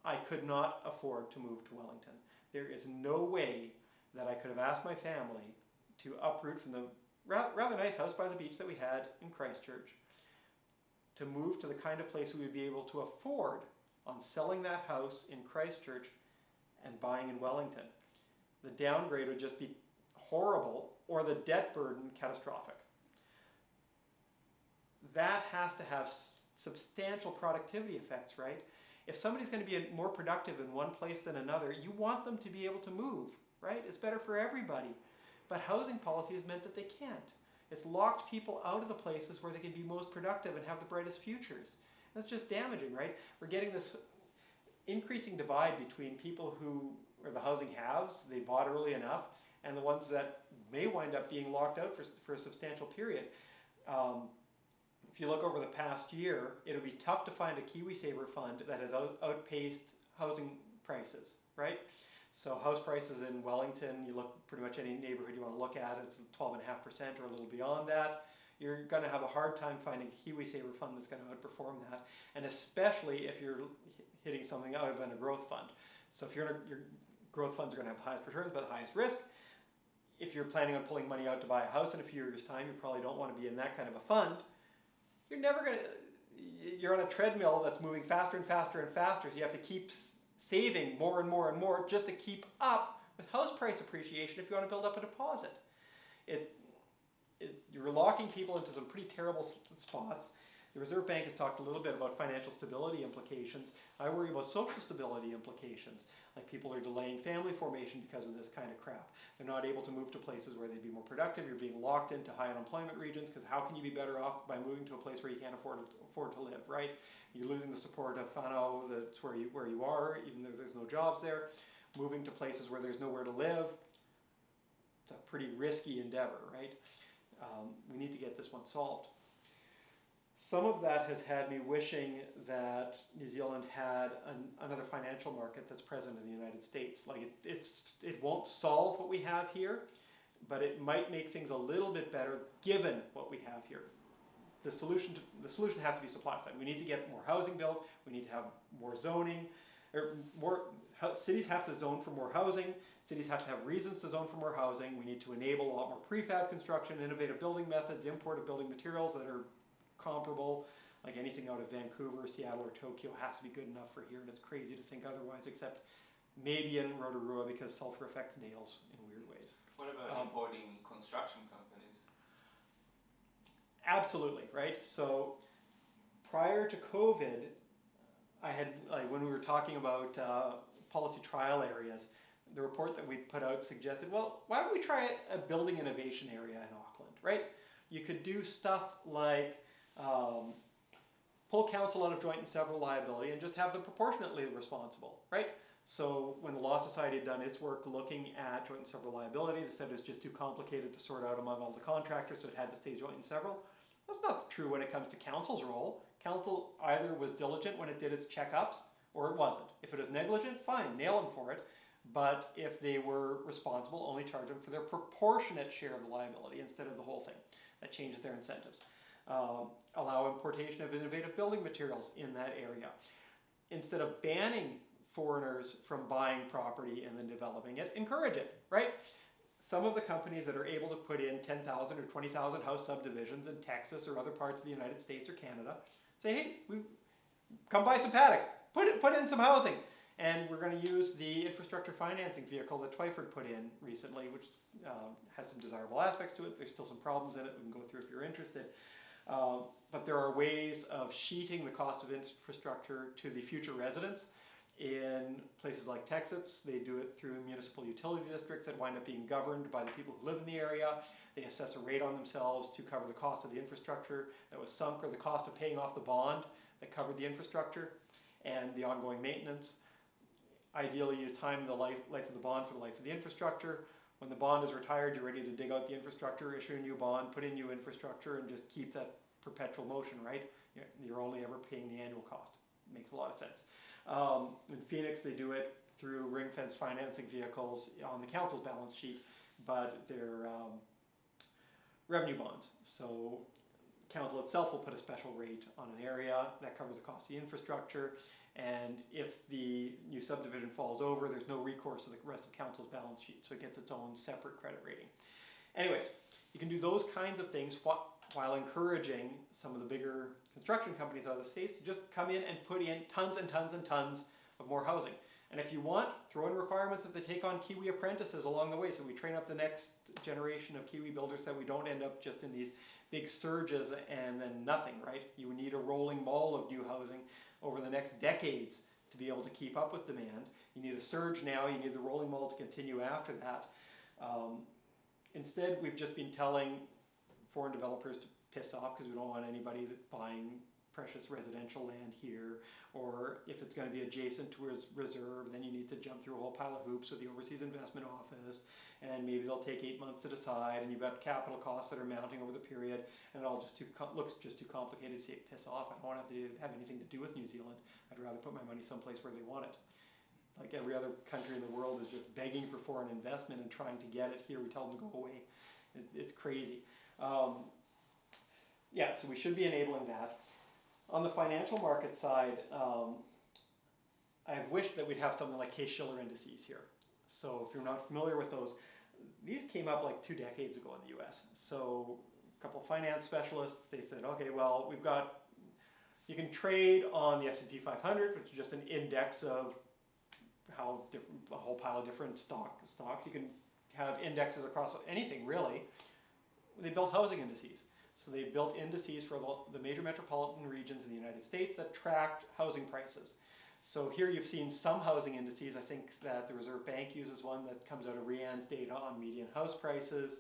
I could not afford to move to Wellington. There is no way that I could have asked my family to uproot from the rather nice house by the beach that we had in Christchurch to move to the kind of place we would be able to afford on selling that house in Christchurch and buying in Wellington. The downgrade would just be horrible, or the debt burden catastrophic. That has to have substantial productivity effects, right? If somebody's going to be more productive in one place than another, you want them to be able to move, right? It's better for everybody. But housing policy has meant that they can't. It's locked people out of the places where they can be most productive and have the brightest futures. That's just damaging, right? We're getting this increasing divide between people who are the housing haves, they bought early enough, and the ones that may wind up being locked out for a substantial period. If you look over the past year, it'll be tough to find a KiwiSaver fund that has outpaced housing prices, right? So house prices in Wellington, you look pretty much any neighborhood you want to look at, it's 12.5% or a little beyond that. You're going to have a hard time finding a KiwiSaver fund that's going to outperform that, and especially if you're hitting something other than a growth fund. So if your growth funds are going to have the highest returns but the highest risk. If you're planning on pulling money out to buy a house in a few years' time, you probably don't want to be in that kind of a fund. You're on a treadmill that's moving faster and faster and faster, so you have to keep saving more and more and more just to keep up with house price appreciation if you want to build up a deposit. You're locking people into some pretty terrible spots. The Reserve Bank has talked a little bit about financial stability implications. I worry about social stability implications. Like people are delaying family formation because of this kind of crap. They're not able to move to places where they'd be more productive. You're being locked into high unemployment regions because how can you be better off by moving to a place where you can't afford to live, right? You're losing the support of whānau, that's where you are, even though there's no jobs there. Moving to places where there's nowhere to live, it's a pretty risky endeavor, right? We need to get this one solved. Some of that has had me wishing that New Zealand had another financial market that's present in the United States. Like it won't solve what we have here, but it might make things a little bit better given what we have here. The solution has to be supply side. We need to get more housing built. We need to have more zoning, cities have to zone for more housing. Cities have to have reasons to zone for more housing. We need to enable a lot more prefab construction, innovative building methods, import of building materials that are comparable. Like anything out of Vancouver, Seattle, or Tokyo has to be good enough for here, and it's crazy to think otherwise, except maybe in Rotorua because sulfur affects nails in weird ways. What about importing construction companies? Absolutely, right? So prior to COVID, I had, when we were talking about policy trial areas, the report that we put out suggested, well, why don't we try a building innovation area in Auckland, right? You could do stuff like pull council out of joint and several liability and just have them proportionately responsible, right? So when the Law Society had done its work looking at joint and several liability, they said it's just too complicated to sort out among all the contractors, so it had to stay joint and several. That's not true when it comes to council's role. Council either was diligent when it did its checkups, or it wasn't. If it was negligent, fine, nail them for it. but if they were responsible, only charge them for their proportionate share of the liability instead of the whole thing. That changes their incentives. Allow importation of innovative building materials in that area. Instead of banning foreigners from buying property and then developing it, encourage it, right? Some of the companies that are able to put in 10,000 or 20,000 house subdivisions in Texas or other parts of the United States or Canada say, hey, come buy some paddocks, put in some housing. And we're going to use the infrastructure financing vehicle that Twyford put in recently, which has some desirable aspects to it. There's still some problems in it we can go through if you're interested. But there are ways of sheeting the cost of infrastructure to the future residents. In places like Texas, they do it through municipal utility districts that wind up being governed by the people who live in the area. They assess a rate on themselves to cover the cost of the infrastructure that was sunk or the cost of paying off the bond that covered the infrastructure and the ongoing maintenance. Ideally, you time the life of the bond for the life of the infrastructure. When the bond is retired, you're ready to dig out the infrastructure, issue a new bond, put in new infrastructure, and just keep that perpetual motion, right? You're only ever paying the annual cost. It makes a lot of sense. In Phoenix, they do it through ring-fence financing vehicles on the council's balance sheet, but they're revenue bonds. So council itself will put a special rate on an area that covers the cost of the infrastructure, and if the new subdivision falls over, there's no recourse to the rest of council's balance sheet, so it gets its own separate credit rating. Anyways, you can do those kinds of things while encouraging some of the bigger construction companies out of the States to just come in and put in tons and tons and tons of more housing. And if you want, throw in requirements that they take on Kiwi apprentices along the way, so we train up the next generation of Kiwi builders, so we don't end up just in these big surges and then nothing, right? You need a rolling mall of new housing over the next decades to be able to keep up with demand. You need a surge now, you need the rolling mall to continue after that. Instead, we've just been telling foreign developers to piss off because we don't want anybody buying precious residential land here, or if it's going to be adjacent to a reserve, then you need to jump through a whole pile of hoops with the Overseas Investment Office, and maybe they'll take 8 months to decide, and you've got capital costs that are mounting over the period, and it all just looks just too complicated to say piss off. I don't want to have anything to do with New Zealand. I'd rather put my money someplace where they want it. Like every other country in the world is just begging for foreign investment and trying to get it. Here we tell them to go away. It's crazy. Yeah, so we should be enabling that. On the financial market side, I've wished that we'd have something like Case-Shiller indices here. So if you're not familiar with those, these came up like 2 decades ago in the US. So a couple of finance specialists, they said, okay, well, you can trade on the S&P 500, which is just an index of how different, a whole pile of different stocks. You can have indexes across anything, really. They built housing indices. So they built indices for the major metropolitan regions in the United States that tracked housing prices. So here you've seen some housing indices. I think that the Reserve Bank uses one that comes out of Rian's data on median house prices.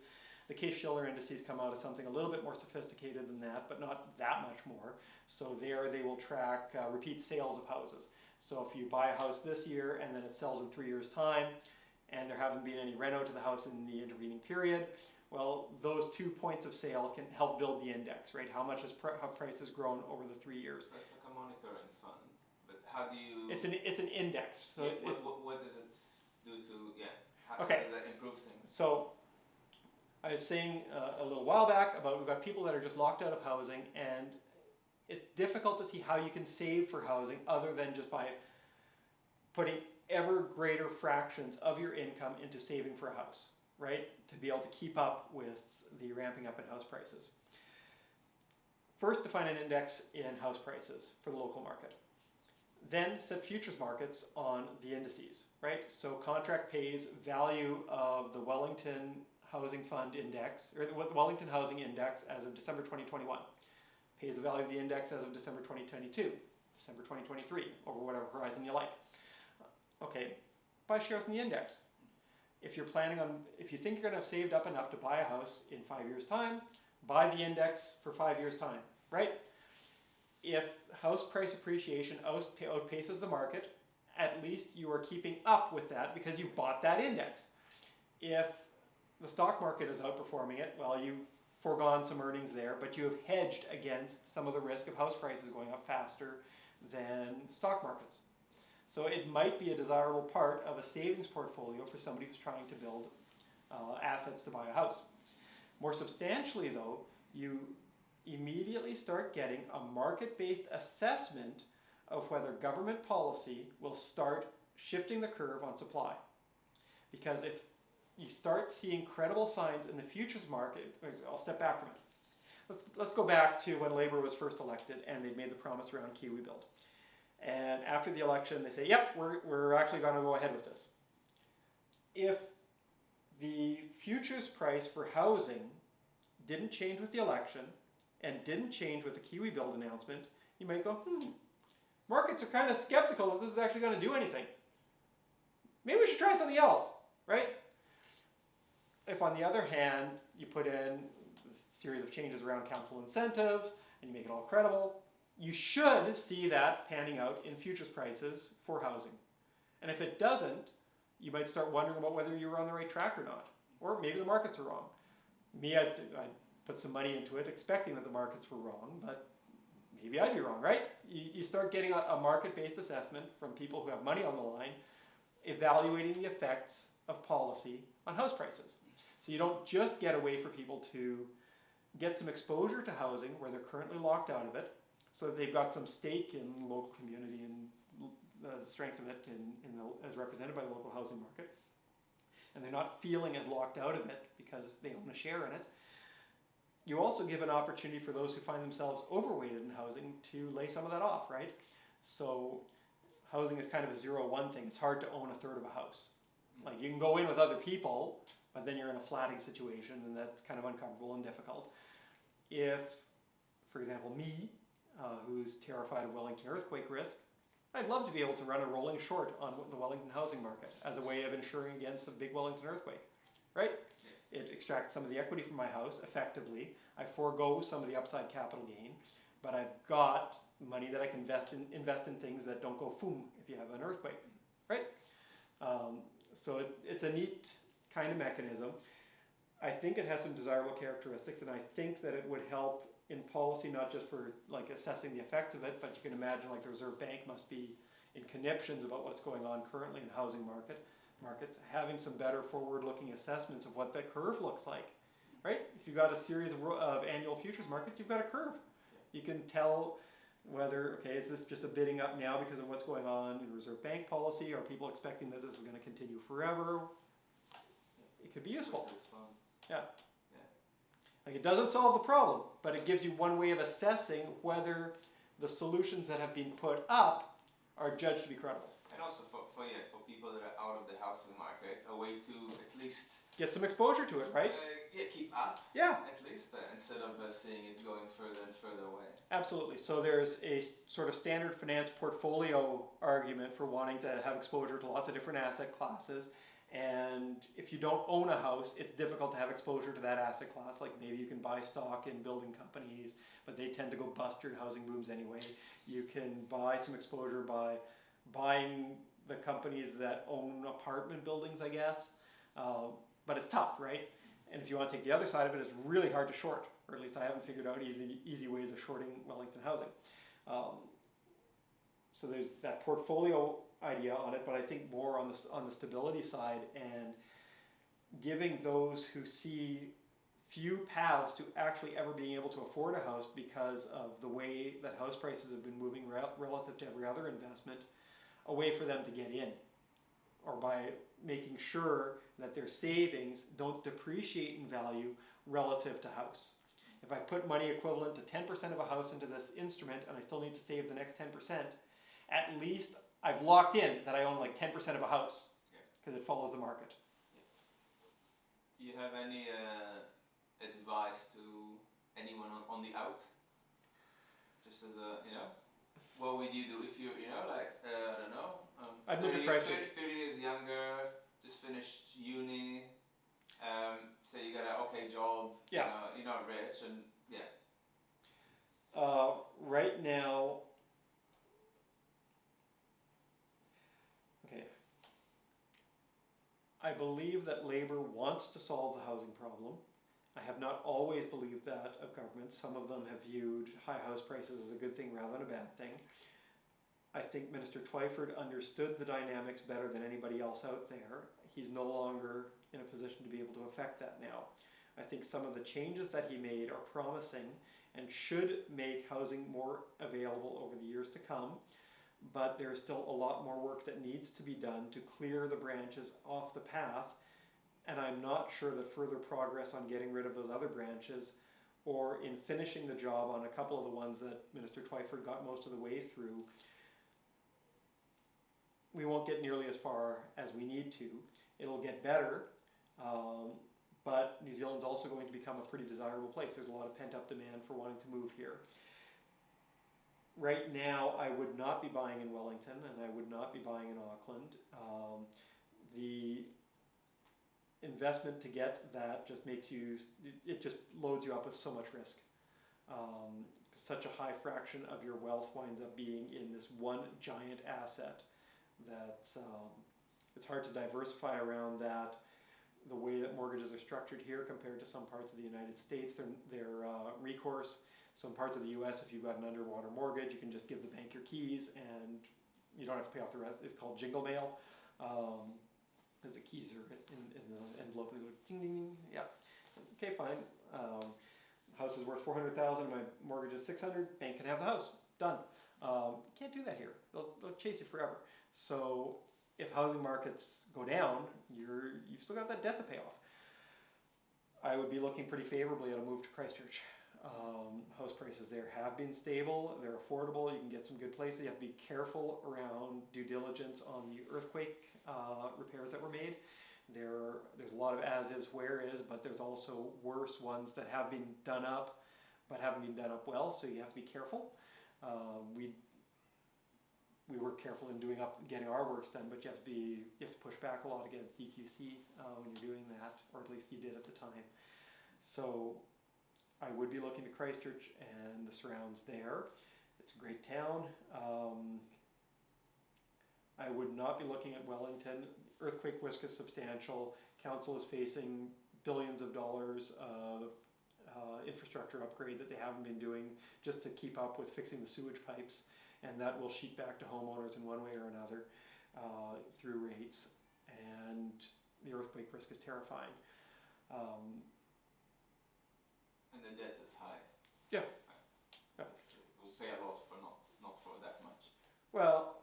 The Case-Shiller indices come out of something a little bit more sophisticated than that, but not that much more. So there they will track repeat sales of houses. So if you buy a house this year and then it sells in 3 years' time, and there haven't been any reno to the house in the intervening period, well, those 2 points of sale can help build the index, right? How much has prices grown over the 3 years? So it's like a monitoring fund, but how do you? It's an index. So yeah, what does it do to how okay. does that improve things? So I was saying a little while back about we've got people that are just locked out of housing, and it's difficult to see how you can save for housing other than just by putting ever greater fractions of your income into saving for a house, right? To be able to keep up with the ramping up in house prices. First, define an index in house prices for the local market. Then set futures markets on the indices, right? So contract pays value of the Wellington Housing Fund Index, or the Wellington Housing Index as of December 2021. Pays the value of the index as of December 2022, December 2023, over whatever horizon you like. Okay, buy shares in the index. If you think you're going to have saved up enough to buy a house in 5 years' time, buy the index for 5 years' time, right? If house price appreciation outpaces the market, at least you are keeping up with that because you've bought that index. If the stock market is outperforming it, well, you've foregone some earnings there, but you have hedged against some of the risk of house prices going up faster than stock markets. So it might be a desirable part of a savings portfolio for somebody who's trying to build assets to buy a house. More substantially though, you immediately start getting a market-based assessment of whether government policy will start shifting the curve on supply. Because if you start seeing credible signs in the futures market, I'll step back from it. Let's go back to when Labour was first elected and they made the promise around Kiwi Build. And after the election, they say, yep, we're actually going to go ahead with this. If the futures price for housing didn't change with the election and didn't change with the Kiwi Build announcement, you might go, markets are kind of skeptical that this is actually going to do anything. Maybe we should try something else, right? If on the other hand, you put in a series of changes around council incentives and you make it all credible, you should see that panning out in futures prices for housing. And if it doesn't, you might start wondering about whether you're on the right track or not. Or maybe the markets are wrong. Me, I put some money into it expecting that the markets were wrong, but maybe I'd be wrong, right? You start getting a market-based assessment from people who have money on the line, evaluating the effects of policy on house prices. So you don't just get a way for people to get some exposure to housing where they're currently locked out of it, so that they've got some stake in the local community and the strength of it as represented by the local housing market. And they're not feeling as locked out of it because they own a share in it. You also give an opportunity for those who find themselves overweighted in housing to lay some of that off, right? So housing is kind of a 0-1 thing. It's hard to own a third of a house. Like you can go in with other people, but then you're in a flatting situation and that's kind of uncomfortable and difficult. If, for example, me, who's terrified of Wellington earthquake risk, I'd love to be able to run a rolling short on the Wellington housing market as a way of insuring against a big Wellington earthquake, right? It extracts some of the equity from my house effectively. I forego some of the upside capital gain, but I've got money that I can invest in things that don't go boom if you have an earthquake, right? So it's a neat kind of mechanism. I think it has some desirable characteristics, and I think that it would help in policy, not just for like assessing the effects of it, but you can imagine like the Reserve Bank must be in conniptions about what's going on currently in housing markets, having some better forward-looking assessments of what that curve looks like, right? If you've got a series of annual futures markets, you've got a curve. You can tell whether, okay, is this just a bidding up now because of what's going on in Reserve Bank policy? Are people expecting that this is going to continue forever? It could be useful. Yeah. Like it doesn't solve the problem, but it gives you one way of assessing whether the solutions that have been put up are judged to be credible. And also for people that are out of the housing market, a way to at least get some exposure to it, right? Keep up. Yeah. At least instead of seeing it going further and further away. Absolutely. So there's a sort of standard finance portfolio argument for wanting to have exposure to lots of different asset classes. And if you don't own a house, it's difficult to have exposure to that asset class. Like maybe you can buy stock in building companies, but they tend to go bust during housing booms anyway. You can buy some exposure by buying the companies that own apartment buildings, I guess. But it's tough, right? And if you want to take the other side of it, it's really hard to short, or at least I haven't figured out easy ways of shorting Wellington housing. So there's that portfolio idea on it, but I think more on the stability side and giving those who see few paths to actually ever being able to afford a house because of the way that house prices have been moving relative to every other investment, a way for them to get in, or by making sure that their savings don't depreciate in value relative to house. If I put money equivalent to 10% of a house into this instrument and I still need to save the next 10%, at least I've locked in that I own like 10% of a house because it follows the market. Do you have any advice to anyone on the out? Just as a, what would you do if you're, I don't know, 30 years younger, just finished uni, say you got an okay job, you're not rich, and right now, I believe that Labour wants to solve the housing problem. I have not always believed that of governments. Some of them have viewed high house prices as a good thing rather than a bad thing. I think Minister Twyford understood the dynamics better than anybody else out there. He's no longer in a position to be able to affect that now. I think some of the changes that he made are promising and should make housing more available over the years to come, but there's still a lot more work that needs to be done to clear the branches off the path, and I'm not sure that further progress on getting rid of those other branches or in finishing the job on a couple of the ones that Minister Twyford got most of the way through, we won't get nearly as far as we need to. It'll get better, but New Zealand's also going to become a pretty desirable place. There's a lot of pent-up demand for wanting to move here. Right now, I would not be buying in Wellington, and I would not be buying in Auckland. The investment to get that just makes you, it just loads you up with so much risk. Such a high fraction of your wealth winds up being in this one giant asset that it's hard to diversify around that. The way that mortgages are structured here compared to some parts of the United States, they're recourse. So in parts of the US, if you've got an underwater mortgage, you can just give the bank your keys and you don't have to pay off the rest. It's called jingle mail. The keys are in the envelope. They go ding, ding, ding. Yeah. Okay, fine. House is worth $400,000. My mortgage is $600. Bank can have the house. Done. Can't do that here. They'll chase you forever. So if housing markets go down, you've still got that debt to pay off. I would be looking pretty favorably at a move to Christchurch. House prices there have been stable. They're affordable. You can get some good places. You have to be careful around due diligence on the earthquake repairs that were made. There's a lot of as-is, where-is, but there's also worse ones that have been done up, but haven't been done up well, so you have to be careful. We were careful in getting our works done, but you have to push back a lot against DQC when you're doing that, or at least you did at the time. So I would be looking to Christchurch and the surrounds there. It's a great town. I would not be looking at Wellington. Earthquake risk is substantial. Council is facing billions of dollars of infrastructure upgrade that they haven't been doing just to keep up with fixing the sewage pipes, and that will sheet back to homeowners in one way or another through rates, and the earthquake risk is terrifying. And the debt is high. Yeah. We'll pay a lot for not for that much. Well,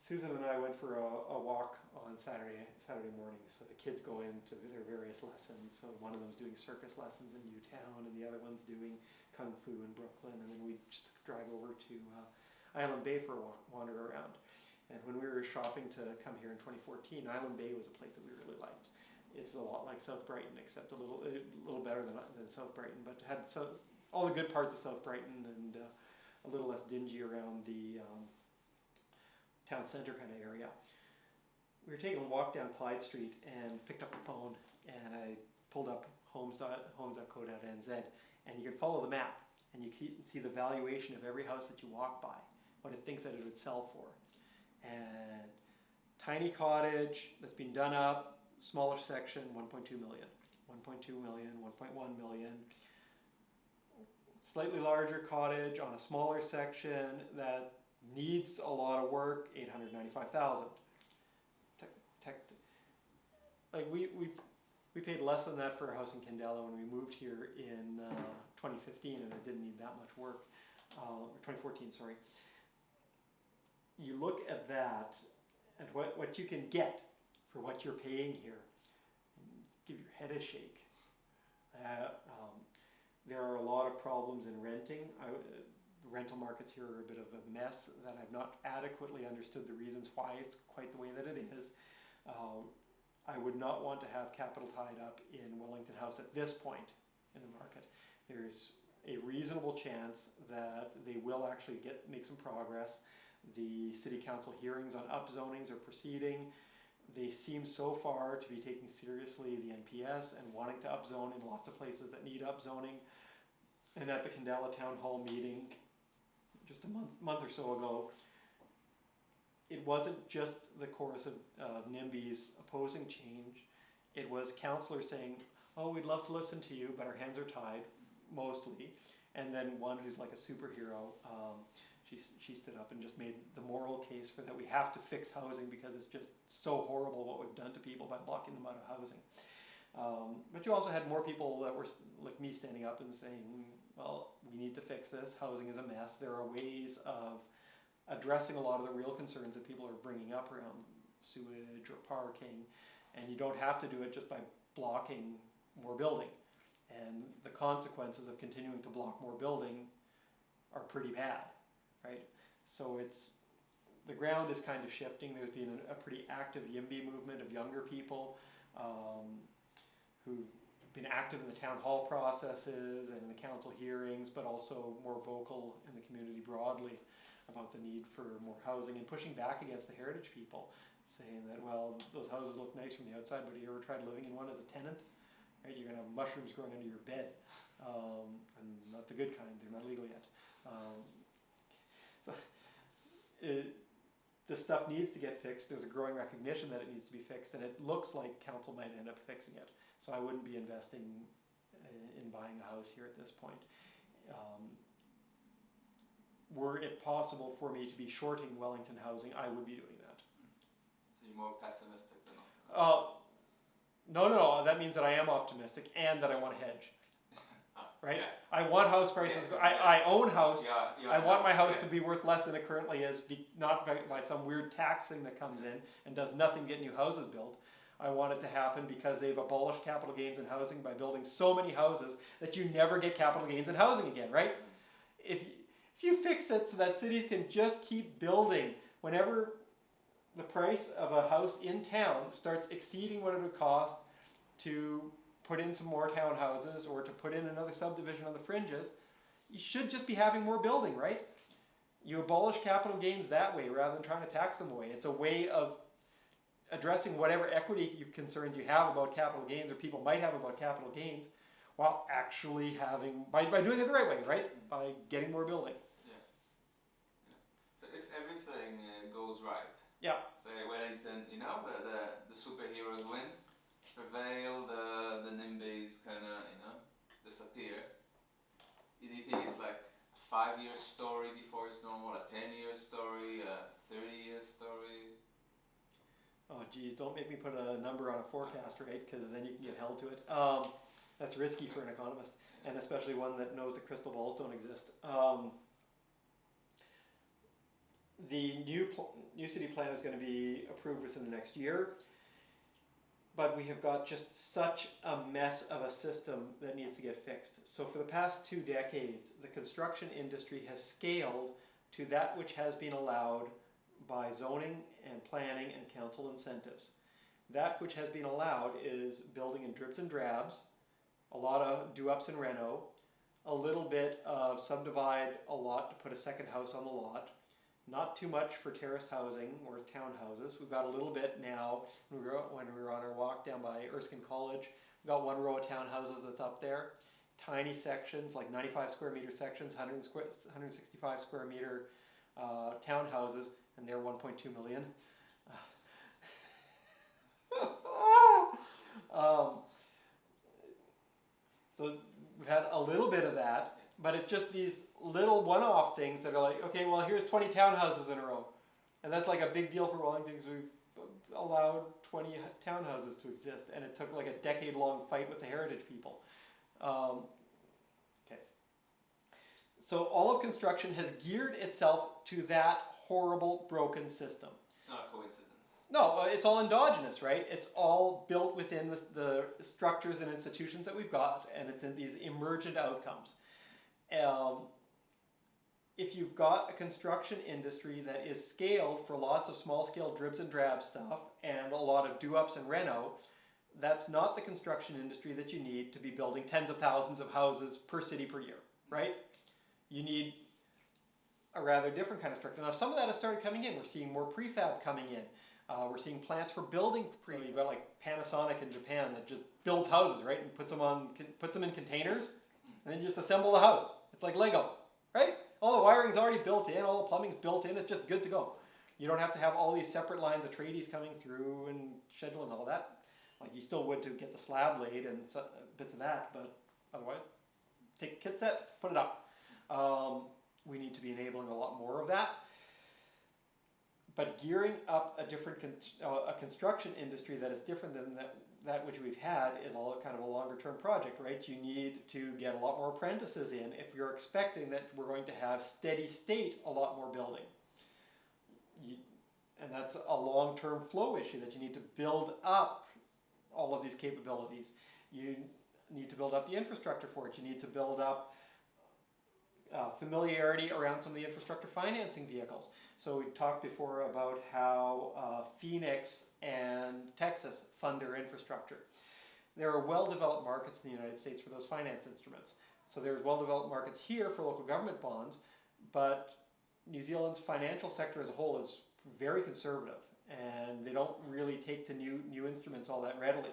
Susan and I went for a walk on Saturday morning. So the kids go into their various lessons. So one of them's doing circus lessons in Newtown, and the other one's doing kung fu in Brooklyn. And then we just drive over to Island Bay for a wander around. And when we were shopping to come here in 2014, Island Bay was a place that we really liked. It's a lot like South Brighton, except a little better than South Brighton, but had all the good parts of South Brighton and a little less dingy around the town centre kind of area. We were taking a walk down Clyde Street and picked up the phone, and I pulled up homes.co.nz, and you can follow the map, and you can see the valuation of every house that you walk by, what it thinks that it would sell for. And tiny cottage that's been done up, smaller section, 1.2 million, 1.2 million, 1.1 million. Slightly larger cottage on a smaller section that needs a lot of work, 895,000. Like we paid less than that for a house in Candela when we moved here in 2015, and it didn't need that much work. 2014, sorry. You look at that and what you can get for what you're paying here, give your head a shake. There are a lot of problems in renting. The rental markets here are a bit of a mess that I've not adequately understood the reasons why it's quite the way that it is. I would not want to have capital tied up in Wellington House at this point in the market. There's a reasonable chance that they will actually make some progress. The City Council hearings on upzonings are proceeding. They seem so far to be taking seriously the NPS and wanting to upzone in lots of places that need upzoning. And at the Candela Town Hall meeting just a month or so ago, it wasn't just the chorus of NIMBYs opposing change. It was councillors saying, oh, we'd love to listen to you, but our hands are tied, mostly. And then one who's like a superhero, she stood up and just made the moral case for that we have to fix housing because it's just so horrible what we've done to people by locking them out of housing. But you also had more people that were like me standing up and saying, well, we need to fix this. Housing is a mess. There are ways of addressing a lot of the real concerns that people are bringing up around sewage or parking, and you don't have to do it just by blocking more building. And the consequences of continuing to block more building are pretty bad, right? So the ground is kind of shifting. There's been a pretty active YIMBY movement of younger people who've been active in the town hall processes and in the council hearings, but also more vocal in the community broadly about the need for more housing and pushing back against the heritage people, saying that, well, those houses look nice from the outside, but have you ever tried living in one as a tenant? Right? You're going to have mushrooms growing under your bed, and not the good kind. They're not legal yet. This stuff needs to get fixed. There's a growing recognition that it needs to be fixed, and it looks like council might end up fixing it. So I wouldn't be investing in buying a house here at this point. Were it possible for me to be shorting Wellington housing, I would be doing that. So you're more pessimistic than optimistic? No. That means that I am optimistic and that I want to hedge. Right? Yeah. I want house prices. I own house. Yeah, I want my house to be worth less than it currently is, not by some weird tax thing that comes in and does nothing to get new houses built. I want it to happen because they've abolished capital gains in housing by building so many houses that you never get capital gains in housing again, right? If you fix it so that cities can just keep building, whenever the price of a house in town starts exceeding what it would cost to put in some more townhouses or to put in another subdivision on the fringes, you should just be having more building, right? You abolish capital gains that way rather than trying to tax them away. It's a way of addressing whatever equity concerns you have about capital gains or people might have about capital gains while actually having, by doing it the right way, right? By getting more building. So if everything goes right, say Wellington, the superheroes win, prevail, the NIMBYs kind of, disappear. Do you think it's like a 5-year story before it's normal, a 10-year story, a 30-year story? Oh geez, don't make me put a number on a forecast, right? Because then you can get held to it. That's risky for an economist, and especially one that knows that crystal balls don't exist. The new city plan is going to be approved within the next year, but we have got just such a mess of a system that needs to get fixed. So for the past 2 decades, the construction industry has scaled to that which has been allowed by zoning and planning and council incentives. That which has been allowed is building in drips and drabs, a lot of do-ups and reno, a little bit of subdivide a lot to put a second house on the lot, not too much for terraced housing or townhouses. We've got a little bit now. When we were on our walk down by Erskine College, we've got 1 row of townhouses that's up there. Tiny sections, like 95 square meter sections, 165 square meter townhouses, and they're 1.2 million. So we've had a little bit of that, but it's just these little one-off things that are like, okay, well, here's 20 townhouses in a row. And that's like a big deal for Wellington because we've allowed 20 townhouses to exist, and it took like a decade-long fight with the heritage people. Okay. So all of construction has geared itself to that horrible, broken system. It's not a coincidence. No, it's all endogenous, right? It's all built within the structures and institutions that we've got, and it's in these emergent outcomes. If you've got a construction industry that is scaled for lots of small-scale dribs and drabs stuff and a lot of do-ups and reno, that's not the construction industry that you need to be building tens of thousands of houses per city per year, right? You need a rather different kind of structure. Now, some of that has started coming in. We're seeing more prefab coming in. We're seeing plants for building. So you've got like Panasonic in Japan that just builds houses, right, and puts them in containers, and then just assemble the house. It's like Lego, right? All the wiring's already built in, all the plumbing's built in. It's just good to go. You don't have to have all these separate lines of tradies coming through and scheduling all that. Like you still would to get the slab laid and bits of that, but otherwise, take a kit set, put it up. we need to be enabling a lot more of that. But gearing up a different a construction industry that is different than that which we've had is all kind of a longer term project, right? You need to get a lot more apprentices in if you're expecting that we're going to have steady state a lot more building. And that's a long-term flow issue that you need to build up all of these capabilities. You need to build up the infrastructure for it. You need to build up familiarity around some of the infrastructure financing vehicles. So we talked before about how Phoenix and Texas fund their infrastructure. There are well-developed markets in the United States for those finance instruments. So there's well-developed markets here for local government bonds, but New Zealand's financial sector as a whole is very conservative, and they don't really take to new instruments all that readily.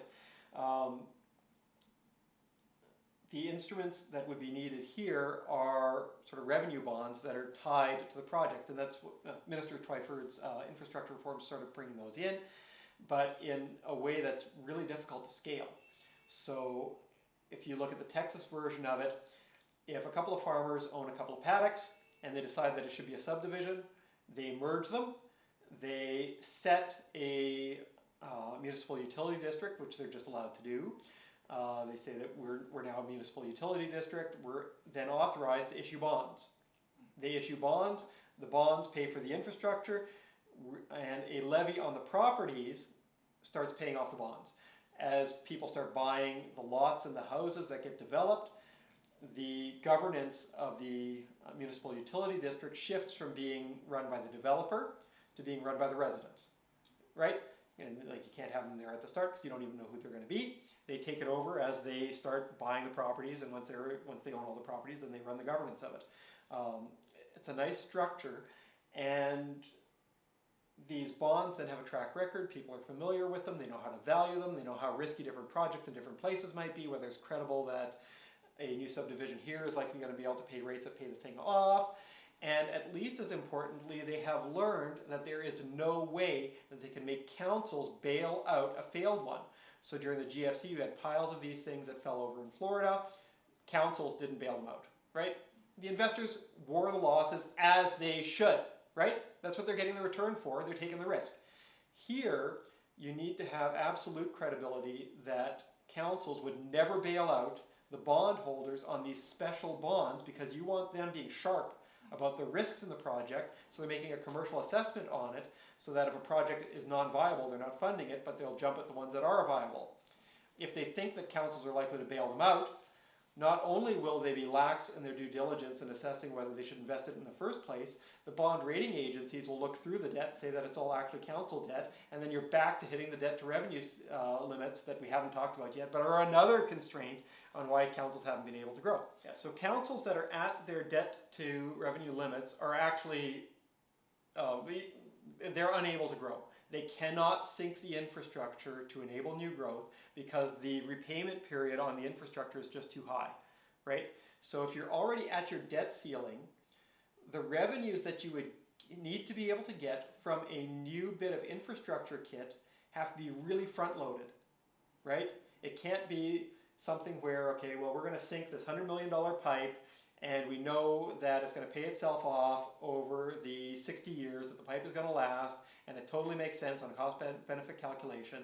The instruments that would be needed here are sort of revenue bonds that are tied to the project, and that's what Minister Twyford's infrastructure reforms started bringing those in, but in a way that's really difficult to scale. So if you look at the Texas version of it, if a couple of farmers own a couple of paddocks and they decide that it should be a subdivision, they merge them, they set a municipal utility district, which they're just allowed to do. They say that we're now a municipal utility district. We're then authorized to issue bonds. They issue bonds. The bonds pay for the infrastructure, and a levy on the properties starts paying off the bonds. As people start buying the lots and the houses that get developed, the governance of the municipal utility district shifts from being run by the developer to being run by the residents, right? And like you can't have them there at the start because you don't even know who they're going to be. They take it over as they start buying the properties, and once they own all the properties, then they run the governance of it. It's a nice structure, and these bonds then have a track record. People are familiar with them. They know how to value them. They know how risky different projects in different places might be, whether it's credible that a new subdivision here is likely going to be able to pay rates that pay the thing off. And at least as importantly, they have learned that there is no way that they can make councils bail out a failed one. So during the GFC, you had piles of these things that fell over in Florida. Councils didn't bail them out, right? The investors bore the losses as they should, right? That's what they're getting the return for. They're taking the risk. Here, you need to have absolute credibility that councils would never bail out the bondholders on these special bonds because you want them being sharp about the risks in the project, so they're making a commercial assessment on it so that if a project is non-viable, they're not funding it, but they'll jump at the ones that are viable. If they think that councils are likely to bail them out, not only will they be lax in their due diligence in assessing whether they should invest it in the first place, the bond rating agencies will look through the debt, say that it's all actually council debt, and then you're back to hitting the debt to revenue limits that we haven't talked about yet, but are another constraint on why councils haven't been able to grow. Yeah, so councils that are at their debt to revenue limits are actually, they're unable to grow. They cannot sink the infrastructure to enable new growth because the repayment period on the infrastructure is just too high, right? So if you're already at your debt ceiling, the revenues that you would need to be able to get from a new bit of infrastructure kit have to be really front-loaded, right? It can't be something where, okay, well, we're going to sink this $100 million pipe, and we know that it's going to pay itself off over the 60 years that the pipe is going to last, and it totally makes sense on a cost-benefit calculation.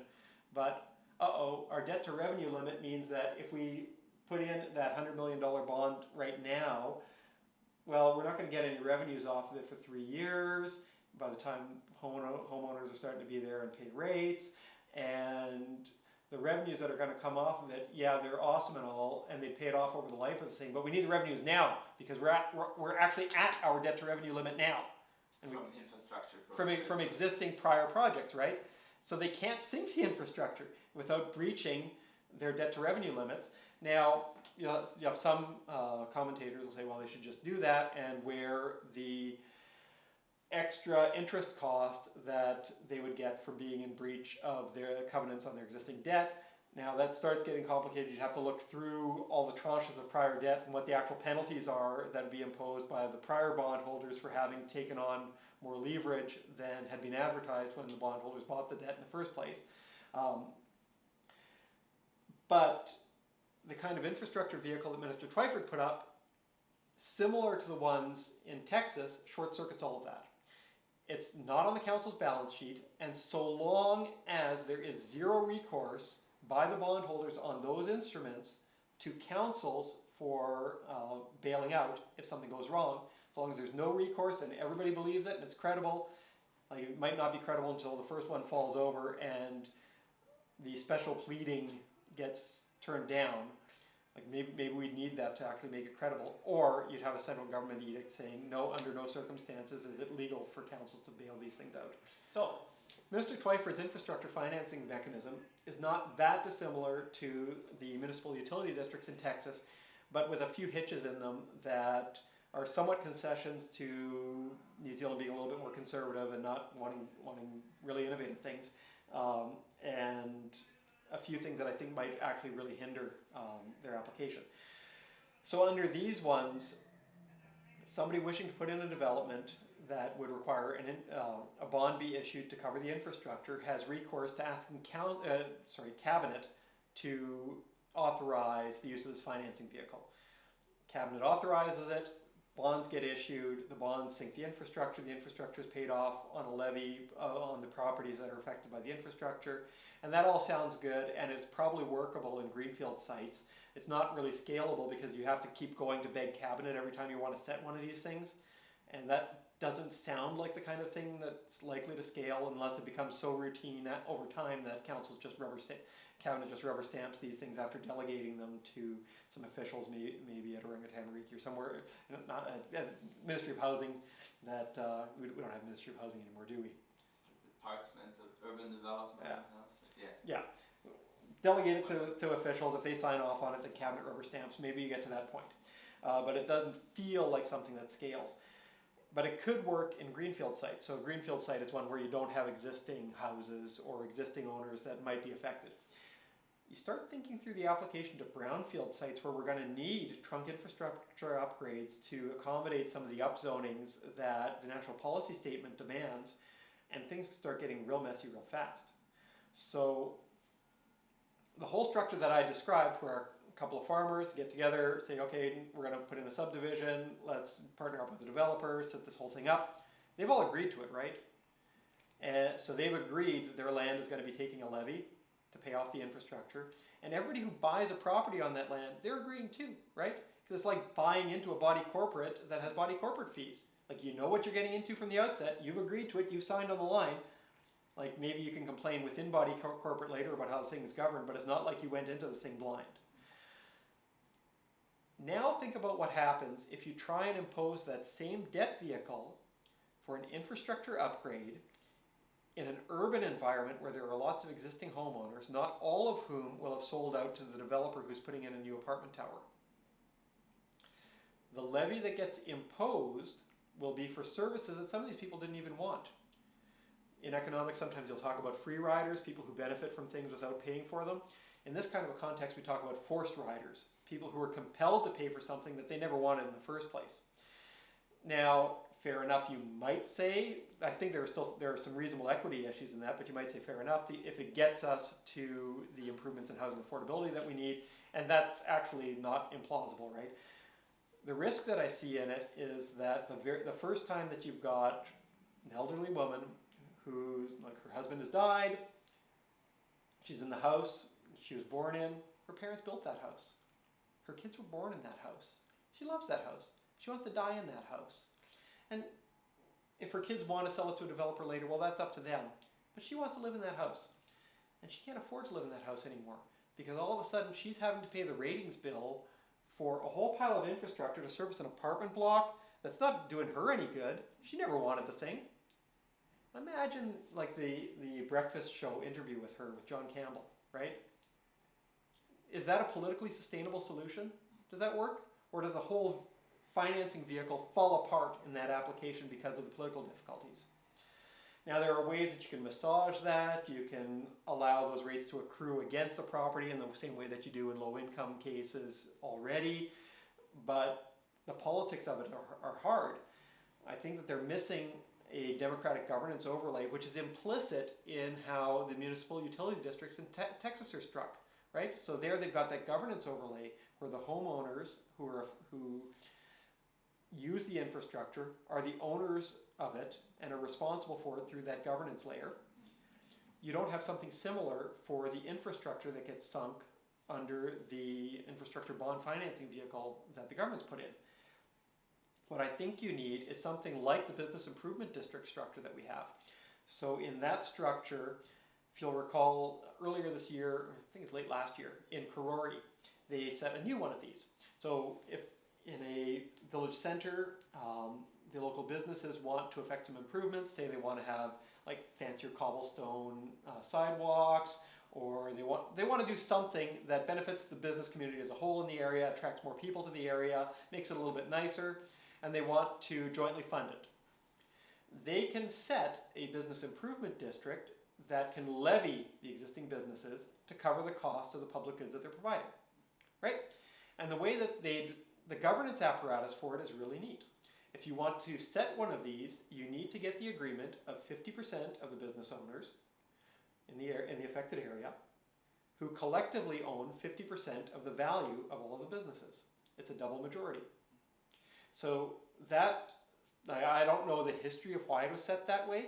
But, our debt to revenue limit means that if we put in that $100 million bond right now, well, we're not going to get any revenues off of it for 3 years. By the time homeowners are starting to be there and pay rates, and the revenues that are going to come off of it, yeah, they're awesome and all, and they pay it off over the life of the thing, but we need the revenues now because we're actually at our debt to revenue limit now. And from infrastructure from existing prior projects, right? So they can't sink the infrastructure without breaching their debt to revenue limits. Now, you have some commentators will say, well, they should just do that, and where the extra interest cost that they would get for being in breach of their covenants on their existing debt. Now that starts getting complicated. You'd have to look through all the tranches of prior debt and what the actual penalties are that would be imposed by the prior bondholders for having taken on more leverage than had been advertised when the bondholders bought the debt in the first place. But the kind of infrastructure vehicle that Minister Twyford put up similar to the ones in Texas, short circuits all of that. It's not on the council's balance sheet, and so long as there is zero recourse by the bondholders on those instruments to councils for bailing out if something goes wrong, as long as there's no recourse and everybody believes it and it's credible, like it might not be credible until the first one falls over and the special pleading gets turned down. Like maybe we'd need that to actually make it credible. Or you'd have a central government edict saying, no, under no circumstances is it legal for councils to bail these things out. So, Minister Twyford's infrastructure financing mechanism is not that dissimilar to the municipal utility districts in Texas, but with a few hitches in them that are somewhat concessions to New Zealand being a little bit more conservative and not wanting really innovative things. And a few things that I think might actually really hinder their application. So under these ones, somebody wishing to put in a development that would require a bond be issued to cover the infrastructure has recourse to asking Cabinet to authorize the use of this financing vehicle. Cabinet authorizes it, bonds get issued, the bonds sink the infrastructure is paid off on a levy on the properties that are affected by the infrastructure, and that all sounds good, and it's probably workable in greenfield sites. It's not really scalable because you have to keep going to beg Cabinet every time you want to set one of these things, and that doesn't sound like the kind of thing that's likely to scale unless it becomes so routine over time that Cabinet just rubber stamps these things after delegating them to some officials, maybe at Orangutan or somewhere, not at Ministry of Housing. That we don't have Ministry of Housing anymore, do we? It's the Department of Urban Development. Yeah. Delegate it to officials. If they sign off on it, the Cabinet rubber stamps. Maybe you get to that point, but it doesn't feel like something that scales. But it could work in greenfield sites. So a greenfield site is one where you don't have existing houses or existing owners that might be affected. You start thinking through the application to brownfield sites where we're going to need trunk infrastructure upgrades to accommodate some of the upzonings that the national policy statement demands, and things start getting real messy real fast. So the whole structure that I described, where a couple of farmers get together, say, okay, we're going to put in a subdivision, let's partner up with the developer, set this whole thing up. They've all agreed to it, right? And so they've agreed that their land is going to be taking a levy to pay off the infrastructure. And everybody who buys a property on that land, they're agreeing too, right? Because it's like buying into a body corporate that has body corporate fees. Like, you know what you're getting into from the outset, you've agreed to it, you've signed on the line. Like, maybe you can complain within body corporate later about how the thing is governed, but it's not like you went into the thing blind. Now think about what happens if you try and impose that same debt vehicle for an infrastructure upgrade in an urban environment where there are lots of existing homeowners, not all of whom will have sold out to the developer who's putting in a new apartment tower. The levy that gets imposed will be for services that some of these people didn't even want. In economics, sometimes you'll talk about free riders, people who benefit from things without paying for them. In this kind of a context, we talk about forced riders, people who are compelled to pay for something that they never wanted in the first place. Now, fair enough, you might say, I think there are some reasonable equity issues in that, but you might say fair enough if it gets us to the improvements in housing affordability that we need, and that's actually not implausible, right? The risk that I see in it is that the first time that you've got an elderly woman who, like, her husband has died, she's in the house she was born in, her parents built that house. Her kids were born in that house. She loves that house. She wants to die in that house. And if her kids want to sell it to a developer later, well, that's up to them. But she wants to live in that house. And she can't afford to live in that house anymore, because all of a sudden she's having to pay the ratings bill for a whole pile of infrastructure to service an apartment block that's not doing her any good. She never wanted the thing. Imagine like the breakfast show interview with her, with John Campbell, right? Is that a politically sustainable solution? Does that work? Or does the whole financing vehicle fall apart in that application because of the political difficulties? Now, there are ways that you can massage that. You can allow those rates to accrue against a property in the same way that you do in low-income cases already. But the politics of it are hard. I think that they're missing a democratic governance overlay, which is implicit in how the municipal utility districts in Texas are struck, right? So there they've got that governance overlay where the homeowners who use the infrastructure, are the owners of it, and are responsible for it through that governance layer. You don't have something similar for the infrastructure that gets sunk under the infrastructure bond financing vehicle that the government's put in. What I think you need is something like the business improvement district structure that we have. So in that structure, if you'll recall, earlier this year, I think it's late last year, in Karori, they set a new one of these. So if in a village center, the local businesses want to effect some improvements, say they want to have like fancier cobblestone sidewalks, or they want to do something that benefits the business community as a whole in the area, attracts more people to the area, makes it a little bit nicer, and they want to jointly fund it. They can set a business improvement district that can levy the existing businesses to cover the costs of the public goods that they're providing, right? And the way that the governance apparatus for it is really neat. If you want to set one of these, you need to get the agreement of 50% of the business owners in the affected area, who collectively own 50% of the value of all of the businesses. It's a double majority. So that, I don't know the history of why it was set that way,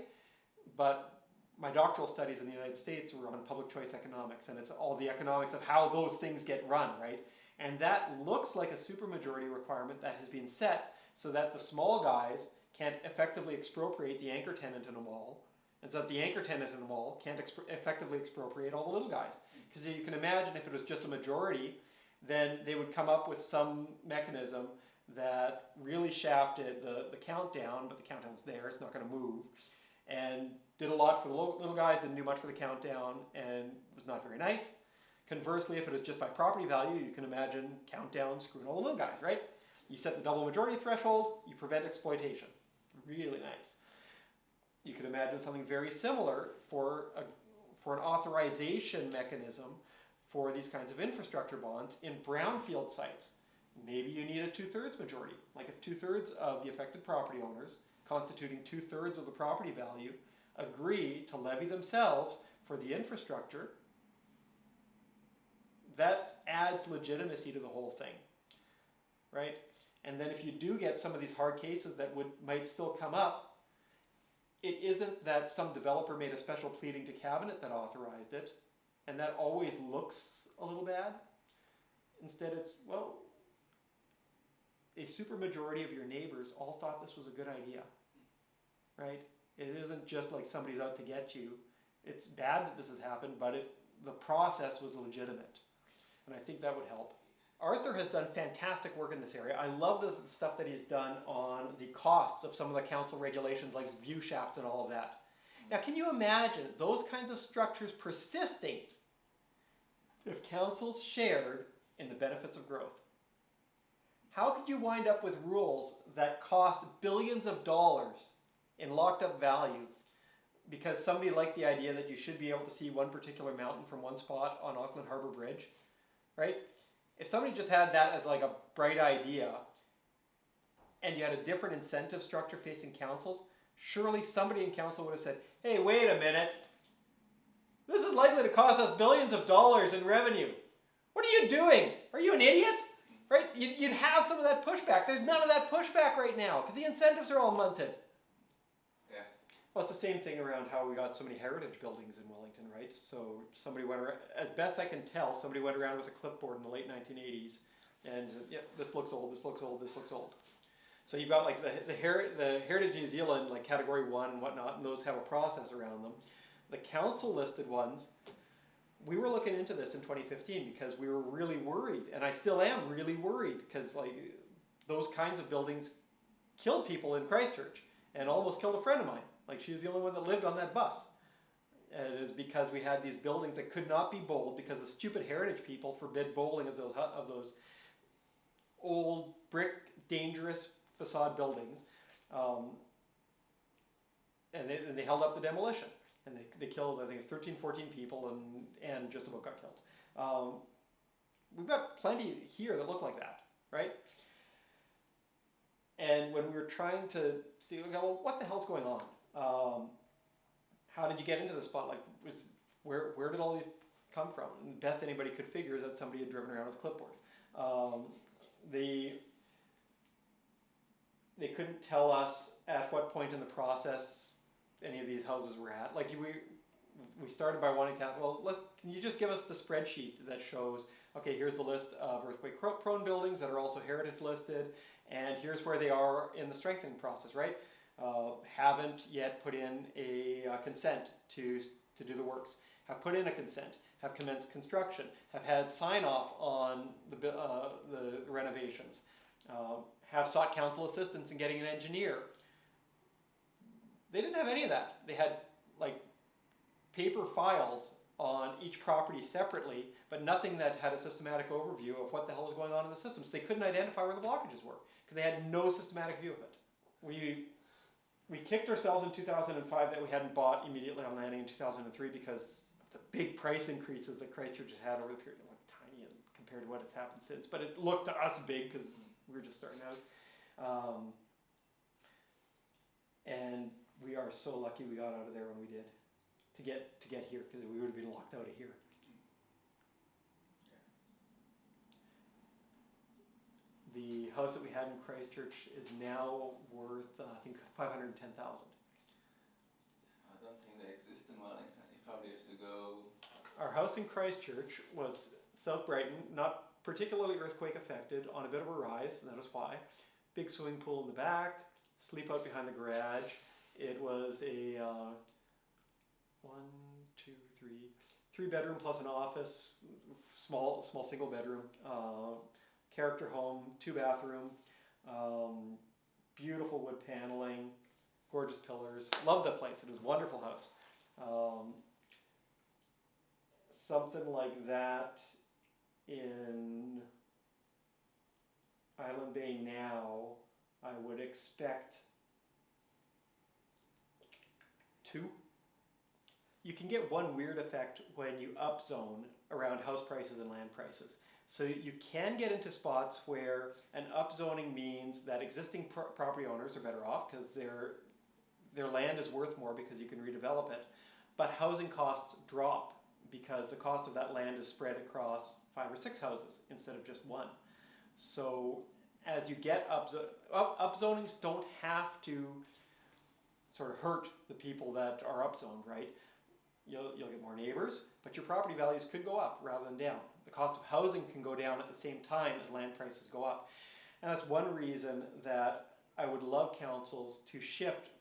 but my doctoral studies in the United States were on public choice economics, and it's all the economics of how those things get run, right? And that looks like a supermajority requirement that has been set so that the small guys can't effectively expropriate the anchor tenant in a mall, and so that the anchor tenant in a mall can't effectively expropriate all the little guys. Because you can imagine if it was just a majority, then they would come up with some mechanism that really shafted the countdown, but the countdown's there, it's not going to move, and did a lot for the little guys, didn't do much for the countdown, and was not very nice. Conversely, if it was just by property value, you can imagine countdown screwing all the little guys, right? You set the double majority threshold, you prevent exploitation. Really nice. You could imagine something very similar for an authorization mechanism for these kinds of infrastructure bonds in brownfield sites. Maybe you need a 2/3 majority. Like if 2/3 of the affected property owners, constituting 2/3 of the property value, agree to levy themselves for the infrastructure, that adds legitimacy to the whole thing, right? And then if you do get some of these hard cases that might still come up, it isn't that some developer made a special pleading to cabinet that authorized it, and that always looks a little bad. Instead it's, well, a supermajority of your neighbors all thought this was a good idea, right? It isn't just like somebody's out to get you. It's bad that this has happened, but the process was legitimate. And I think that would help. Arthur has done fantastic work in this area. I love the stuff that he's done on the costs of some of the council regulations like view shafts and all of that. Now, can you imagine those kinds of structures persisting if councils shared in the benefits of growth? How could you wind up with rules that cost billions of dollars in locked up value because somebody liked the idea that you should be able to see one particular mountain from one spot on Auckland Harbour Bridge, right? If somebody just had that as like a bright idea and you had a different incentive structure facing councils, surely somebody in council would have said, hey, wait a minute, this is likely to cost us billions of dollars in revenue. What are you doing? Are you an idiot? Right? You'd have some of that pushback. There's none of that pushback right now because the incentives are all munted. Yeah. Well, it's the same thing around how we got so many heritage buildings in Wellington, right? So somebody went around, as best I can tell, somebody went around with a clipboard in the late 1980s and yeah, this looks old, this looks old, this looks old. So you've got like the Heritage New Zealand, like category 1 and whatnot, and those have a process around them. The council listed ones, we were looking into this in 2015 because we were really worried, and I still am really worried because like those kinds of buildings killed people in Christchurch and almost killed a friend of mine. Like she was the only one that lived on that bus. And it is because we had these buildings that could not be bowled because the stupid heritage people forbid bowling of those old brick dangerous facade buildings, and they held up the demolition. And they killed, I think it's 13, 14 people and just about got killed. We've got plenty here that look like that, right? And when we were trying to see, well, what the hell's going on? How did you get into the spot? Like, where did all these come from? And the best anybody could figure is that somebody had driven around with a clipboard. They couldn't tell us at what point in the process any of these houses were at. Like we started by wanting to ask, well, can you just give us the spreadsheet that shows, okay, here's the list of earthquake-prone buildings that are also heritage listed, and here's where they are in the strengthening process, right? Haven't yet put in a consent to do the works. Have put in a consent. Have commenced construction. Have had sign-off on the renovations. Have sought council assistance in getting an engineer. They didn't have any of that. They had like paper files on each property separately, but nothing that had a systematic overview of what the hell was going on in the system. So they couldn't identify where the blockages were because they had no systematic view of it. We kicked ourselves in 2005 that we hadn't bought immediately on landing in 2003 because of the big price increases that Christchurch had over the period. Like tiny compared to what has happened since, but it looked to us big because we were just starting out. And we are so lucky we got out of there when we did to get here, because we would have been locked out of here. The house that we had in Christchurch is now worth, I think, $510,000. I don't think they exist in Wellington. You probably have to go. Our house in Christchurch was South Brighton, not particularly earthquake affected, on a bit of a rise, and that is why. Big swimming pool in the back, sleep out behind the garage. It was a 3 bedroom plus an office, small single bedroom, character home, 2 bathroom, beautiful wood paneling, gorgeous pillars. Loved that place. It was a wonderful house. Something like that in Island Bay now, I would expect 2. You can get one weird effect when you upzone around house prices and land prices. So you can get into spots where an upzoning means that existing property owners are better off because their land is worth more because you can redevelop it. But housing costs drop because the cost of that land is spread across 5 or 6 houses instead of just one. So as you get upzonings don't have to sort of hurt the people that are upzoned, right? You'll get more neighbors, but your property values could go up rather than down. The cost of housing can go down at the same time as land prices go up. And that's one reason that I would love councils to shift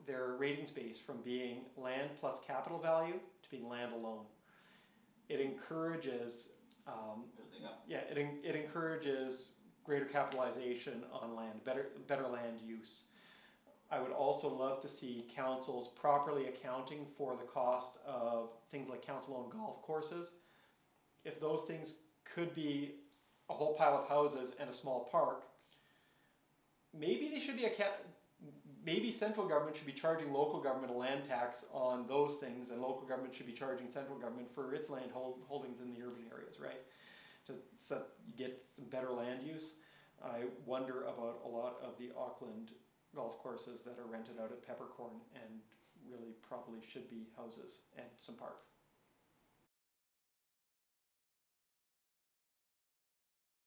their ratings base from being land plus capital value to being land alone. It encourages Building up. Yeah, it encourages greater capitalization on land, better land use. I would also love to see councils properly accounting for the cost of things like council-owned golf courses. If those things could be a whole pile of houses and a small park, maybe they should be maybe central government should be charging local government a land tax on those things, and local government should be charging central government for its land holdings in the urban areas, right? So you get some better land use. I wonder about a lot of the Auckland golf courses that are rented out at Peppercorn and really probably should be houses and some park.